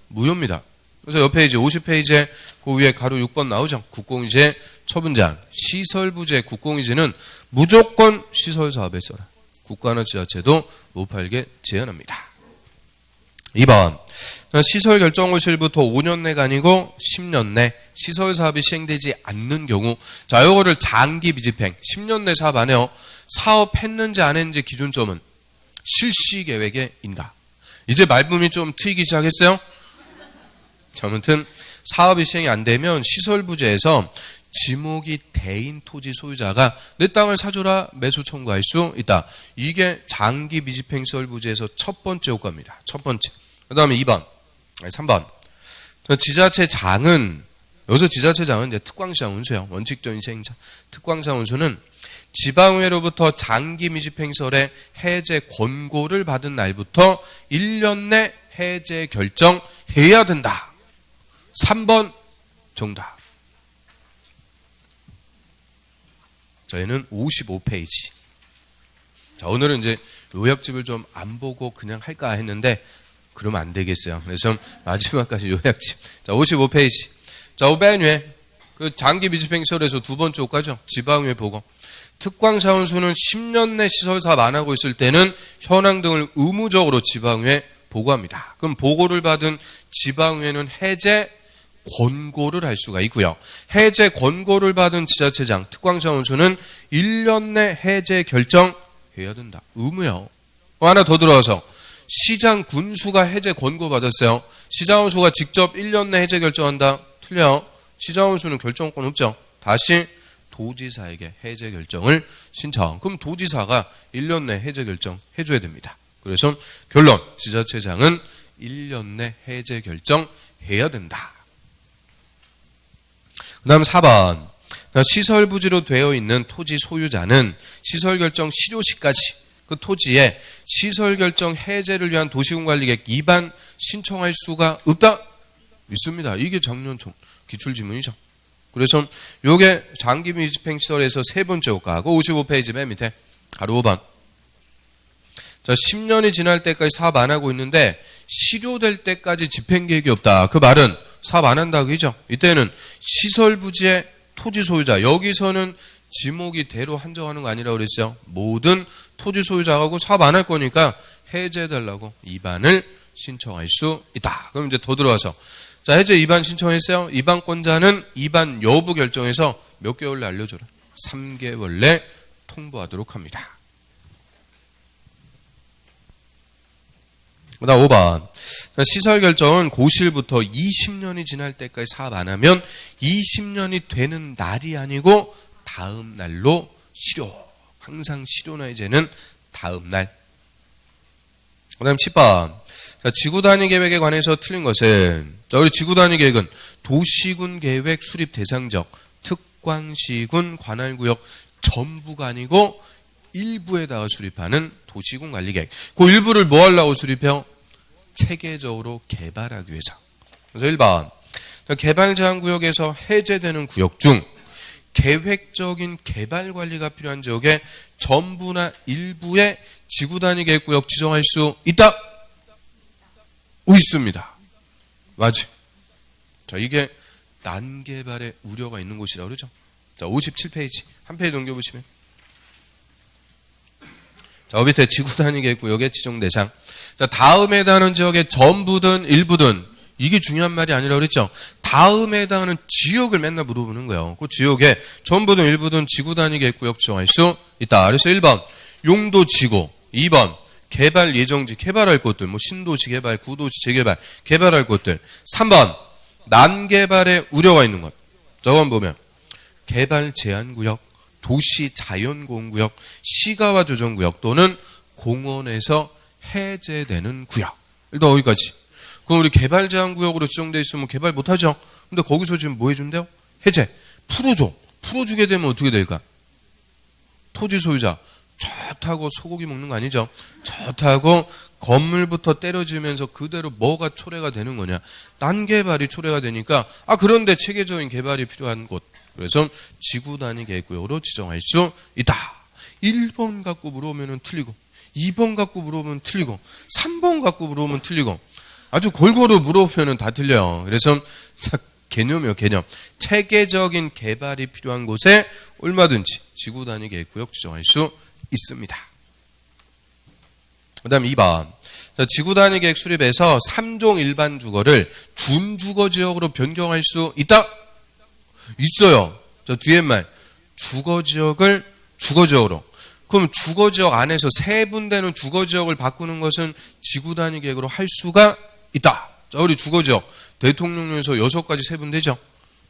무효입니다. 그래서 옆에 이제 50페이지에 그 위에 가로 6번 나오죠. 국공유지의 처분장. 시설 부지의 국공유지는 무조건 시설 사업에 써라. 국가나 지자체도 못 팔게 제한합니다. 2번. 시설 결정호실부터 5년 내가 아니고 10년 내 시설 사업이 시행되지 않는 경우, 자, 이거를 장기 미집행, 10년 내 사업 안 해요. 사업했는지 안 했는지 기준점은 실시 계획에 인가. 이제 말문이 좀 트이기 시작했어요? 자, 아무튼 사업이 시행이 안 되면 시설 부지에서 지목이 대인 토지 소유자가 내 땅을 사줘라 매수 청구할 수 있다. 이게 장기 미집행 시설 부지에서 첫 번째 효과입니다. 첫 번째. 그 다음에 3번. 지자체장은, 여기서 지자체장은 이제 특광시장 운수예요. 원칙적인 시행자. 특광시장 운수는 지방의회로부터 장기 미집행설의 해제 권고를 받은 날부터 1년 내 해제 결정해야 된다. 3번 정답. 저희는 55페이지. 자, 오늘은 이제 요약집을 좀 안 보고 그냥 할까 했는데 그러면 안 되겠어요. 그래서 마지막까지 요약집. 자, 55페이지. 자, 맨 위에 그 장기 미집행설에서 두 번째 효과죠. 지방의회 보고. 특광사원수는 10년 내 시설사업 안 하고 있을 때는 현황 등을 의무적으로 지방의회에 보고합니다. 그럼 보고를 받은 지방의회는 해제 권고를 할 수가 있고요. 해제 권고를 받은 지자체장, 특광사원수는 1년 내 해제 결정해야 된다. 의무요. 하나 더 들어와서 시장 군수가 해제 권고 받았어요. 시장원수가 직접 1년 내 해제 결정한다. 틀려요. 시장원수는 결정권 없죠. 다시 도지사에게 해제 결정을 신청. 그럼 도지사가 1년 내 해제 결정 해줘야 됩니다. 그래서 결론, 지자체장은 1년 내 해제 결정해야 된다. 그 다음 4번. 시설 부지로 되어 있는 토지 소유자는 시설 결정 실효시까지 그 토지에 시설 결정 해제를 위한 도시군관리계획 위반 신청할 수가 없다? 있습니다. 이게 작년 기출지문이죠. 그래서 요게 장기 미집행 시설에서 세 번째 효과하고 55페이지 맨 밑에 가로 5번. 자, 10년이 지날 때까지 사업 안 하고 있는데 실효될 때까지 집행 계획이 없다. 그 말은 사업 안 한다고 그죠? 이때는 시설 부지의 토지 소유자, 여기서는 지목이 대로 한정하는 거 아니라고 그랬어요. 모든 토지 소유자하고 사업 안 할 거니까 해제해달라고 위반을 신청할 수 있다. 그럼 이제 더 들어와서, 자, 해제 위반 신청했어요. 위반권자는 위반 여부 결정해서 몇 개월 내 알려줘라. 3개월 내 통보하도록 합니다. 그 다음 5번. 시설 결정은 고실부터 20년이 지날 때까지 사업 안 하면 20년이 되는 날이 아니고 다음 날로 실효. 항상 실효나 해제는 다음 날. 그 다음 10번. 지구단위 계획에 관해서 틀린 것은, 우리 지구단위 계획은 도시군 계획 수립 대상적 특광시군 관할구역 전부가 아니고 일부에다가 수립하는 도시군 관리계획. 그 일부를 뭐 하려고 수립해요? 체계적으로 개발하기 위해서. 그래서 1번 개발 제한 구역에서 해제되는 구역 중 계획적인 개발 관리가 필요한 지역에 전부나 일부의 지구 단위 계획 구역 지정할 수 있다? 있습니다. 맞지? 자, 이게 난개발의 우려가 있는 곳이라고 그러죠. 자, 57페이지. 한 페이지 넘겨보시면. 자, 밑에 지구 단위 계획 구역의 지정 대상. 자, 다음에 해당하는 지역의 전부든 일부든 이게 중요한 말이 아니라고 그랬죠. 다음에 해당하는 지역을 맨날 물어보는 거예요. 그 지역에 전부든 일부든 지구 단위 계획 구역 지정할 수 있다. 그래서 1번 용도 지구, 2번 개발 예정지 개발할 곳들, 뭐 신도시 개발, 구도시 재개발 개발할 곳들, 3번 난개발의 우려가 있는 것. 저건 보면 개발 제한 구역, 도시 자연공원구역, 시가와 조정구역 또는 공원에서 해제되는 구역. 일단 어디까지? 그럼 우리 개발 제한 구역으로 지정돼 있으면 개발 못하죠. 근데 거기서 지금 뭐 해준대요? 해제. 풀어줘. 풀어주게 되면 어떻게 될까? 토지 소유자 좋다고 소고기 먹는 거 아니죠? 좋다고 건물부터 때려지면서 그대로 뭐가 초래가 되는 거냐? 난개발이 초래가 되니까 그런데 체계적인 개발이 필요한 곳. 그래서 지구 단위 계획구역으로 지정할 수 있다. 1번 갖고 물어보면 틀리고 2번 갖고 물어보면 틀리고 3번 갖고 물어보면 틀리고 아주 골고루 물어보면 다 틀려요. 그래서 개념이요, 개념. 체계적인 개발이 필요한 곳에 얼마든지 지구 단위 계획구역 지정할 수 있습니다. 그 다음 2번. 자, 지구 단위 계획 수립에서 3종 일반 주거를 준주거 지역으로 변경할 수 있다? 있어요. 저 뒤에 말. 주거 지역을 주거 지역으로. 그럼 주거 지역 안에서 세분되는 주거 지역을 바꾸는 것은 지구 단위 계획으로 할 수가 있다. 자, 우리 주거 지역. 대통령령에서 6가지 세분되죠.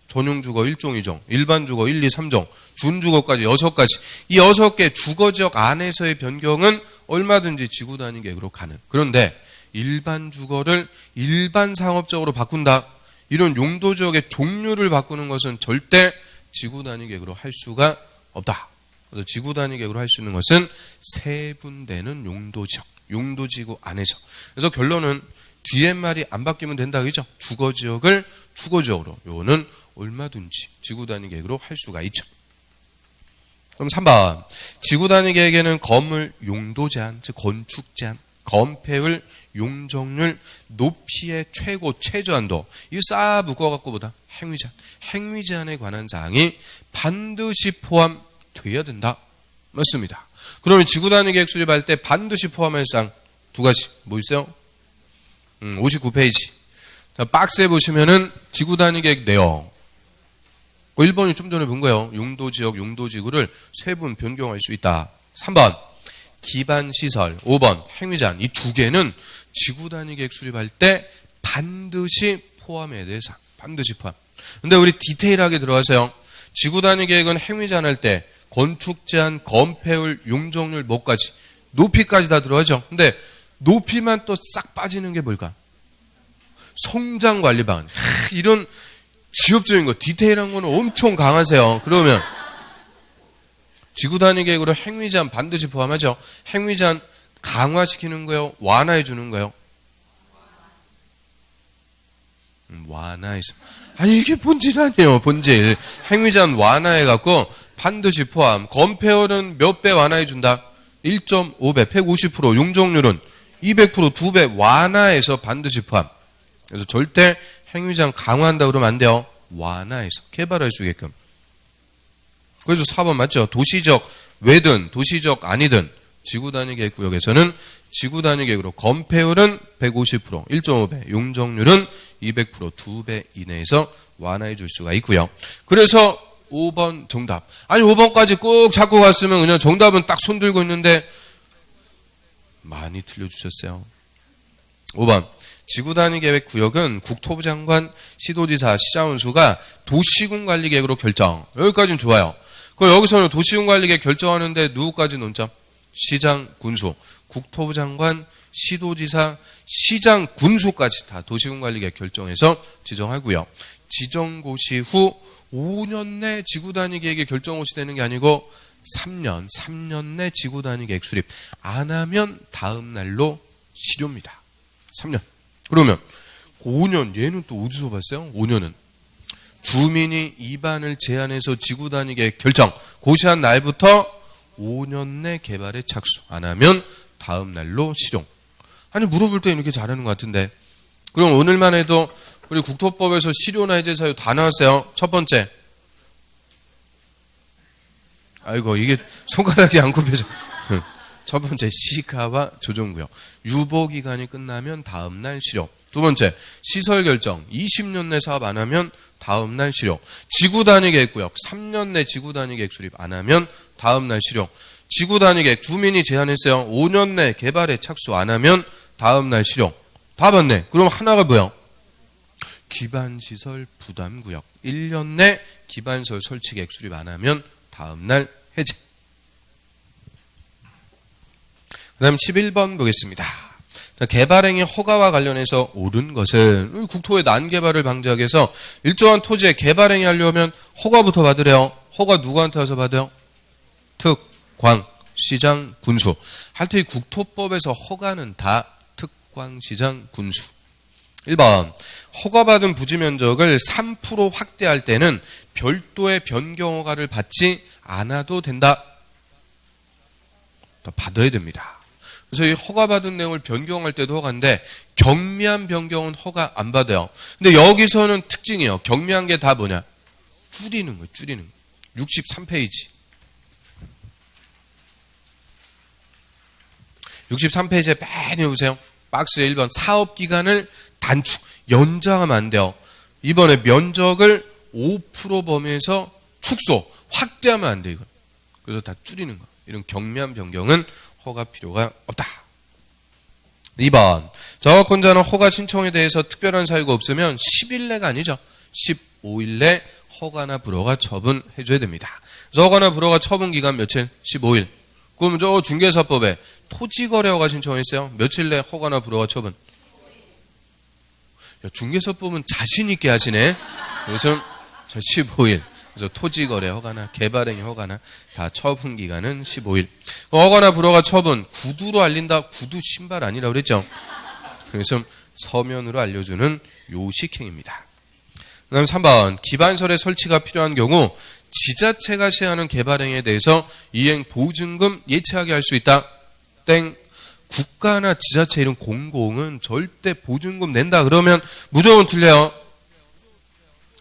전용 주거 1종 2종, 일반 주거 1, 2, 3종, 준주거까지 6가지. 이 6개 주거 지역 안에서의 변경은 얼마든지 지구 단위 계획으로 가능. 그런데 일반 주거를 일반 상업적으로 바꾼다. 이런 용도 지역의 종류를 바꾸는 것은 절대 지구 단위 계획으로 할 수가 없다. 그래서 지구 단위 계획으로 할 수 있는 것은 세분되는 용도 지역, 용도 지구 안에서. 그래서 결론은 뒤에 말이 안 바뀌면 된다, 그죠? 주거 지역을 주거 지역으로. 요거는 얼마든지 지구 단위 계획으로 할 수가 있죠. 그럼 3번. 지구 단위 계획에는 건물 용도 제한, 즉 건축 제한, 건폐율, 용적률, 높이의 최고 최저한도 이거 쌓아 묶어갖고 보다 행위 제한에 관한 사항이 반드시 포함되어야 된다. 맞습니다. 그러면 지구 단위 계획 수립할 때 반드시 포함할 사항 2가지 뭐 있어요? 59페이지. 자, 박스에 보시면은 지구 단위 계획 내용. 1번이 좀 전에 본 거예요. 용도 지역, 용도 지구를 세분 변경할 수 있다. 3번. 기반 시설. 5번. 행위 제한. 이 2개는 지구 단위 계획 수립할 때 반드시 포함해야 돼. 반드시 포함. 근데 우리 디테일하게 들어가세요. 지구 단위 계획은 행위 제한할 때 건축 제한, 건폐율, 용적률 뭐까지 높이까지 다 들어가죠. 근데 높이만 또 싹 빠지는 게 뭘까? 성장 관리 방안. 이런 지역적인 거, 디테일한 거는 엄청 강하세요. 그러면 지구 단위 계획으로 행위 제한 반드시 포함하죠. 행위 제한 강화시키는 거요? 완화해 주는 거요? 완화해서. 아니 이게 본질 아니에요. 본질. 행위 제한 완화해 갖고 반드시 포함. 건폐율은 몇 배 완화해 준다? 1.5배, 150%. 용적률은 200%, 2배 완화해서 반드시 포함. 그래서 절대 행위 제한 강화한다 그러면 안 돼요. 완화해서 개발할 수 있게끔. 그래서 4번 맞죠? 도시적 외든 도시적 아니든 지구 단위 계획 구역에서는 지구 단위 계획으로 건폐율은 150%, 1.5배, 용적률은 200%, 2배 이내에서 완화해 줄 수가 있고요. 그래서 5번 정답. 아니 5번까지 꼭 잡고 갔으면 그냥 정답은 딱 손 들고 있는데 많이 틀려주셨어요. 5번. 지구 단위 계획 구역은 국토부 장관, 시도지사, 시장원수가 도시군 관리 계획으로 결정. 여기까지는 좋아요. 그럼 여기서는 도시군 관리 계획 결정하는데 누구까지 논점? 시장, 군수. 국토부 장관, 시도지사, 시장, 군수까지 다 도시군 관리 계획 결정해서 지정하고요. 지정 고시 후 5년 내 지구단위 계획의 결정 없이 되는 게 아니고 3년 내 지구단위 계획 수립 안 하면 다음 날로 실효입니다. 3년. 그러면 5년 얘는 또 어디서 봤어요? 5년은 주민이 입안을 제안해서 지구단위 계획 결정 고시한 날부터 5년 내 개발에 착수 안 하면 다음 날로 실용. 아니 물어볼 때 이렇게 잘하는 것 같은데 그럼 오늘만 해도 우리 국토법에서 실효나 해제 사유 다 나왔어요. 첫 번째. 아이고 이게 손가락이 안 굽혀져. 첫 번째 시가와 조정구역. 유보기간이 끝나면 다음 날 실효. 두 번째 시설 결정 20년 내 사업 안 하면 다음 날 실효. 지구단위 계획구역 3년 내 지구단위 계획 수립 안 하면 다음 날 실효. 지구단위 계획 주민이 제안했어요. 5년 내 개발에 착수 안 하면 다음 날 실효. 다 봤네. 그럼 하나가 뭐야? 기반시설 부담구역 1년 내 기반시설 설치 계획 수립 안 하면 다음 날 해제. 그 다음 11번 보겠습니다. 자, 개발행위 허가와 관련해서 옳은 것은 국토의 난개발을 방지하기 위해서 일정한 토지에 개발행위 하려면 허가부터 받으래요. 허가 누구한테 와서 받아요? 특, 광, 시장, 군수. 하여튼 이 국토법에서 허가는 다 특, 광, 시장, 군수. 1번 허가받은 부지 면적을 3% 확대할 때는 별도의 변경 허가를 받지 않아도 된다. 받아야 됩니다. 그래서 이 허가받은 내용을 변경할 때도 허가인데 경미한 변경은 허가 안 받아요. 근데 여기서는 특징이에요. 경미한 게 다 뭐냐? 줄이는 거예요. 줄이는 거. 63페이지. 63페이지에 맨 해보세요. 박스에 1번 사업기간을 단축, 연장하면 안 돼요. 이번에 면적을 5% 범위에서 축소, 확대하면 안 돼요. 그래서 다 줄이는 거. 이런 경미한 변경은 허가 필요가 없다. 2번 저작권자는 허가 신청에 대해서 특별한 사유가 없으면 10일 내가 아니죠. 15일 내 허가나 불허가 처분해줘야 됩니다. 그래서 허가나 불허가 처분 기간 며칠? 15일. 그럼 저 중개사법에 토지거래 허가 신청했어요. 며칠 내 허가나 불허가 처분? 야, 중개사법은 자신 있게 하시네. 그래서 15일. 그래서 토지거래 허가나 개발행위 허가나 다 처분 기간은 15일. 허가나 불허가 처분 구두로 알린다. 구두 신발 아니라고 그랬죠. 그래서 서면으로 알려주는 요식행입니다. 그 다음 3번 기반설의 설치가 필요한 경우 지자체가 시행하는 개발행위에 대해서 이행 보증금 예치하게 할 수 있다. 땡. 국가나 지자체 이런 공공은 절대 보증금 낸다 그러면 무조건 틀려요.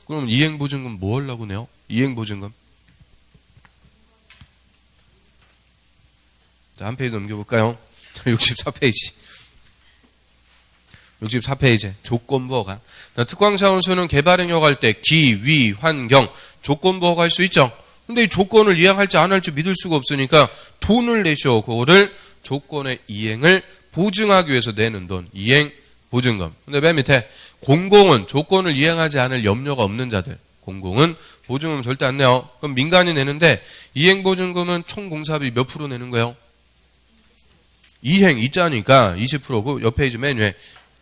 그럼 이행보증금 뭐 하려고 내요? 이행보증금. 자, 한 페이지 넘겨볼까요? 64페이지. 64페이지. 조건부 허가. 특광사원수는 개발행위 허가할 때 기, 위, 환경, 조건부 허가할 수 있죠. 근데 이 조건을 이행할지 안 할지 믿을 수가 없으니까 돈을 내셔. 그거를 조건의 이행을 보증하기 위해서 내는 돈. 이행 보증금. 근데 맨 밑에 공공은 조건을 이행하지 않을 염려가 없는 자들. 공공은 보증금 절대 안 내요. 그럼 민간이 내는데 이행보증금은 총 공사비 몇 프로 내는 거예요? 이행 이자니까 20%고 옆 페이지 맨 위에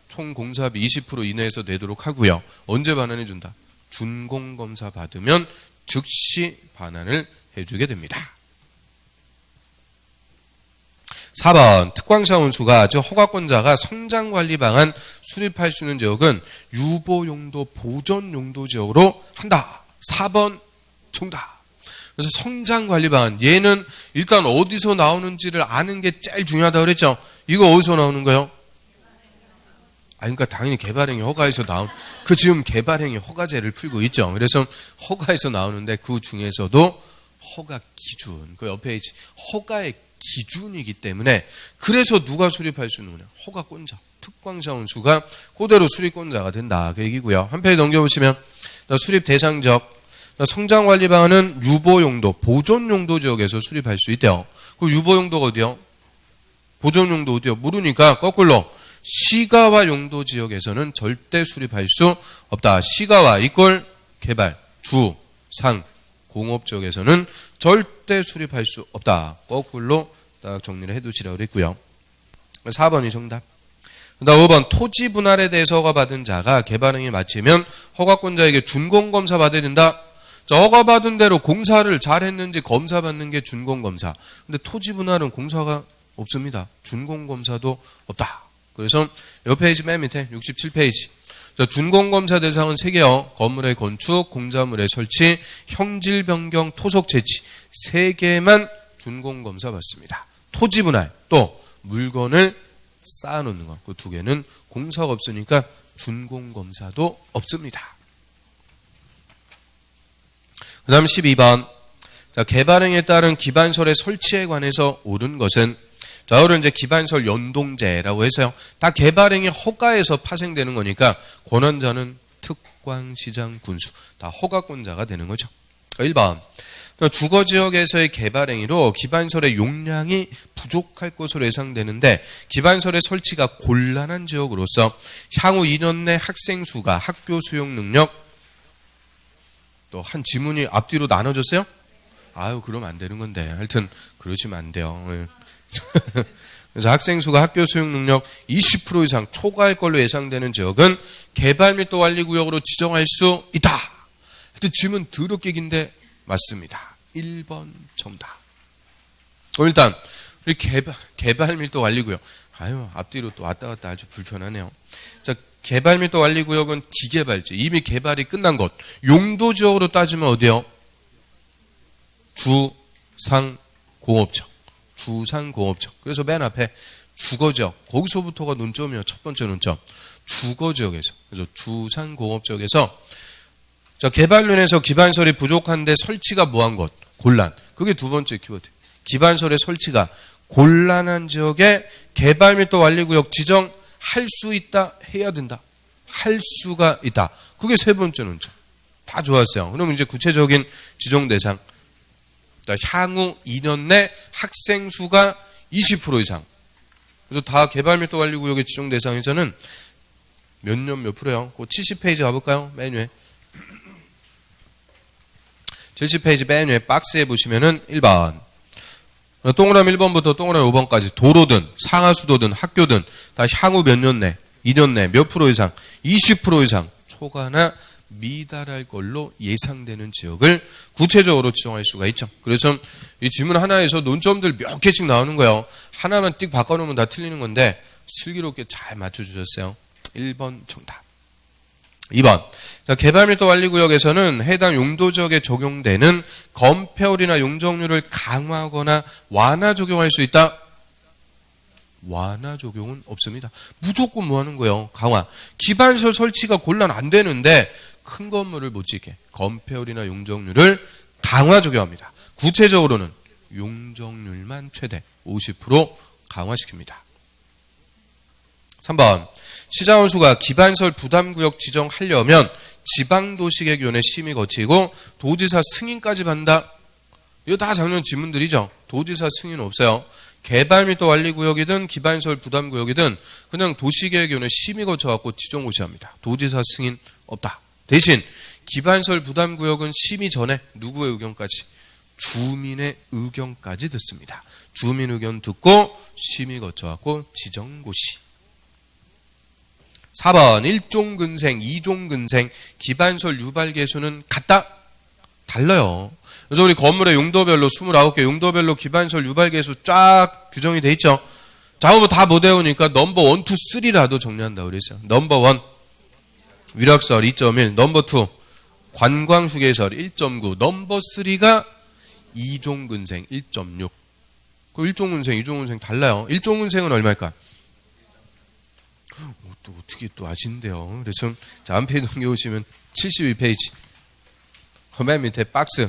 총 공사비 20% 이내에서 내도록 하고요. 언제 반환해 준다? 준공검사 받으면 즉시 반환을 해주게 됩니다. 4번 특광사원수가 즉 허가권자가 성장관리 방안 수립할 수 있는 지역은 유보용도 보존용도 지역으로 한다. 4번 정답. 그래서 성장관리 방안 얘는 일단 어디서 나오는지를 아는 게 제일 중요하다고 그랬죠. 이거 어디서 나오는 거예요? 그러니까 당연히 개발행위 허가에서 나온 그 지금 개발행위 허가제를 풀고 있죠. 그래서 허가에서 나오는데 그 중에서도 허가 기준 그 옆에 있지 허가의 기준이기 때문에 그래서 누가 수립할 수 있는 거냐? 허가권자, 특광사원수가 그대로 수립권자가 된다. 그 얘기고요. 한 페이지 넘겨보시면 수립 대상적 성장관리 방안은 유보용도, 보존용도 지역에서 수립할 수 있대요. 그 유보용도가 어디요? 보존용도 어디요? 모르니까 거꾸로 시가와 용도 지역에서는 절대 수립할 수 없다. 시가와 이꼴 개발, 주, 상, 공업 지역에서는 절대 수립할 수 없다. 거꾸로 딱 정리를 해두시라고 그랬고요. 4번이 정답. 그다음 5번 토지 분할에 대해서 허가받은 자가 개발행위 마치면 허가권자에게 준공검사 받아야 된다. 자, 허가받은 대로 공사를 잘 했는지 검사받는 게 준공검사. 근데 토지 분할은 공사가 없습니다. 준공검사도 없다. 그래서 이 페이지 맨 밑에 67페이지. 자, 준공검사 대상은 3개요. 건물의 건축, 공자물의 설치, 형질 변경, 토속 채취. 3개만 준공검사 받습니다. 토지 분할, 또 물건을 쌓아놓는 것. 그 2개는 공사가 없으니까 준공검사도 없습니다. 그 다음 12번. 자, 개발행에 따른 기반설의 설치에 관해서 옳은 것은, 자, 이거를 이제 기반설 연동제라고 해서요. 다 개발행위 허가에서 파생되는 거니까 권한자는 특광시장 군수, 다 허가권자가 되는 거죠. 1번. 주거지역에서의 개발행위로 기반설의 용량이 부족할 것으로 예상되는데 기반설의 설치가 곤란한 지역으로서 향후 2년 내 학생 수가 학교 수용 능력, 또 한 지문이 앞뒤로 나눠졌어요? 아유, 그러면 안 되는 건데. 하여튼 그러시면 안 돼요. 그래서 학생 수가 학교 수용 능력 20% 이상 초과할 걸로 예상되는 지역은 개발 및 또 관리 구역으로 지정할 수 있다. 하여튼 지문 더럽게 긴데 맞습니다. 1번 정답. 일단 우리 개발 및 또 관리 구역. 아유, 앞뒤로 또 왔다 갔다 아주 불편하네요. 자, 개발 및 또 관리 구역은 기개발지, 이미 개발이 끝난 곳. 용도 지역으로 따지면 어디요? 주상공업청. 주상공업청. 그래서 맨 앞에 주거지역. 거기서부터가 논점이에요. 첫 번째 논점. 주거지역에서. 그래서 주상공업지역에서 자, 개발로 인해서 기반설이 부족한데 설치가 뭐한 것? 곤란. 그게 2번째 키워드. 기반설의 설치가 곤란한 지역에 개발 및 또 관리구역 지정할 수 있다, 해야 된다. 할 수가 있다. 그게 3번째 논점. 다 좋았어요. 그럼 이제 구체적인 지정 대상. 향후 2년 내 학생 수가 20% 이상. 그래서 다 개발 및 또 관리구역의 지정 대상에서는 몇 년 몇 프로요? 그 70페이지 가볼까요? 맨 위에. 70페이지 맨 위에 박스에 보시면은 1번. 동그라미 1번부터 동그라미 5번까지 도로든 상하수도든 학교든 다 향후 몇 년 내, 2년 내 몇 프로 이상, 20% 이상 초과나 미달할 걸로 예상되는 지역을 구체적으로 지정할 수가 있죠. 그래서 이 지문 하나에서 논점들 몇 개씩 나오는 거예요. 하나만 띡 바꿔놓으면 다 틀리는 건데 슬기롭게 잘 맞춰주셨어요. 1번 정답. 2번. 자, 개발 및 또 관리구역에서는 해당 용도지역에 적용되는 건폐율이나 용적률을 강화하거나 완화 적용할 수 있다. 완화 적용은 없습니다. 무조건 뭐 하는 거예요? 강화. 기반설 설치가 곤란 안 되는데 큰 건물을 못 짓게 건폐율이나 용적률을 강화 적용합니다. 구체적으로는 용적률만 최대 50% 강화시킵니다. 3번. 시장원수가 기반설 부담구역 지정하려면 지방도시계획위원회 심의 거치고 도지사 승인까지 받는다. 이거 다 작년 지문들이죠. 도지사 승인은 없어요. 개발 및 또 관리구역이든 기반설 부담구역이든 그냥 도시계획위원회 심의 거쳐갖고 지정 고시합니다. 도지사 승인 없다. 대신 기반설 부담구역은 심의 전에 누구의 의견까지? 주민의 의견까지 듣습니다. 주민 의견 듣고 심의 거쳐갖고 지정 고시. 4번 1종근생, 2종근생 기반설 유발 개수는 같다? 달라요. 그래서 우리 건물의 용도별로 29개 용도별로 기반설 유발 개수 쫙 규정이 돼 있죠. 작업을 다 못 외우니까 넘버 1, 2, 3라도 정리한다고 그랬어요. 넘버 1 위락설 2.1, 넘버 2 관광휴게설 1.9, 넘버 3가 2종근생 1.6. 그 1종근생, 2종근생 달라요. 1종근생은 얼마일까? 또 어떻게 또 아시는데요. 그래서 자, 한 페이지 넘겨오시면 72페이지. 맨 밑에 박스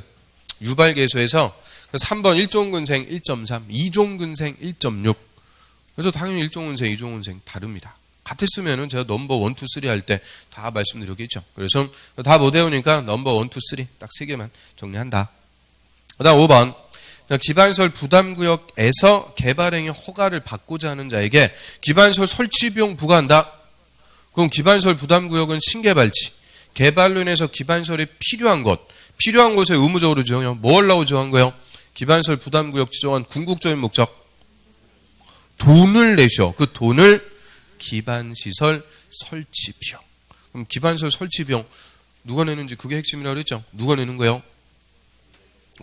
유발계수에서 3번 1종근생 1.3, 2종근생 1.6. 그래서 당연히 1종근생, 2종근생 다릅니다. 같았으면은 제가 넘버 1, 2, 3 할 때 다 말씀드렸겠죠. 그래서 다 못 외우니까 넘버 1, 2, 3 딱 3개만 정리한다. 그 다음 5번. 기반설 부담구역에서 개발행위 허가를 받고자 하는 자에게 기반설 설치비용 부과한다. 그럼 기반설 부담구역은 신개발지. 개발로 인해서 기반설이 필요한 곳에 의무적으로 지정해요. 뭐 하려고 지정한 거예요? 기반설 부담구역 지정한 궁극적인 목적. 돈을 내셔. 그 돈을 기반시설 설치 비용. 그럼 기반설 설치 비용 누가 내는지 그게 핵심이라고 그랬죠. 누가 내는 거예요?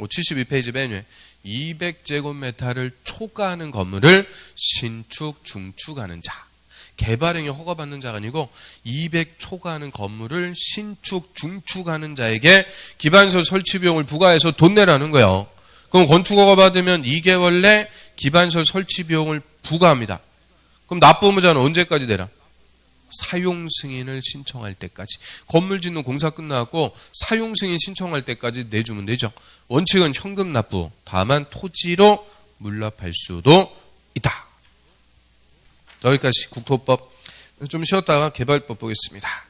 72페이지 맨 위에 200제곱미터를 초과하는 건물을 신축, 중축하는 자. 개발행위 허가받는 자가 아니고 200 초과하는 건물을 신축, 중축하는 자에게 기반시설 설치 비용을 부과해서 돈 내라는 거예요. 그럼 건축허가 받으면 2개월 내 기반시설 설치 비용을 부과합니다. 그럼 납부의무자는 언제까지 내라? 사용 승인을 신청할 때까지. 건물 짓는 공사 끝나고 사용 승인 신청할 때까지 내주면 되죠. 원칙은 현금 납부. 다만 토지로 물납할 수도 있다. 여기까지 국토법. 좀 쉬었다가 개발법 보겠습니다.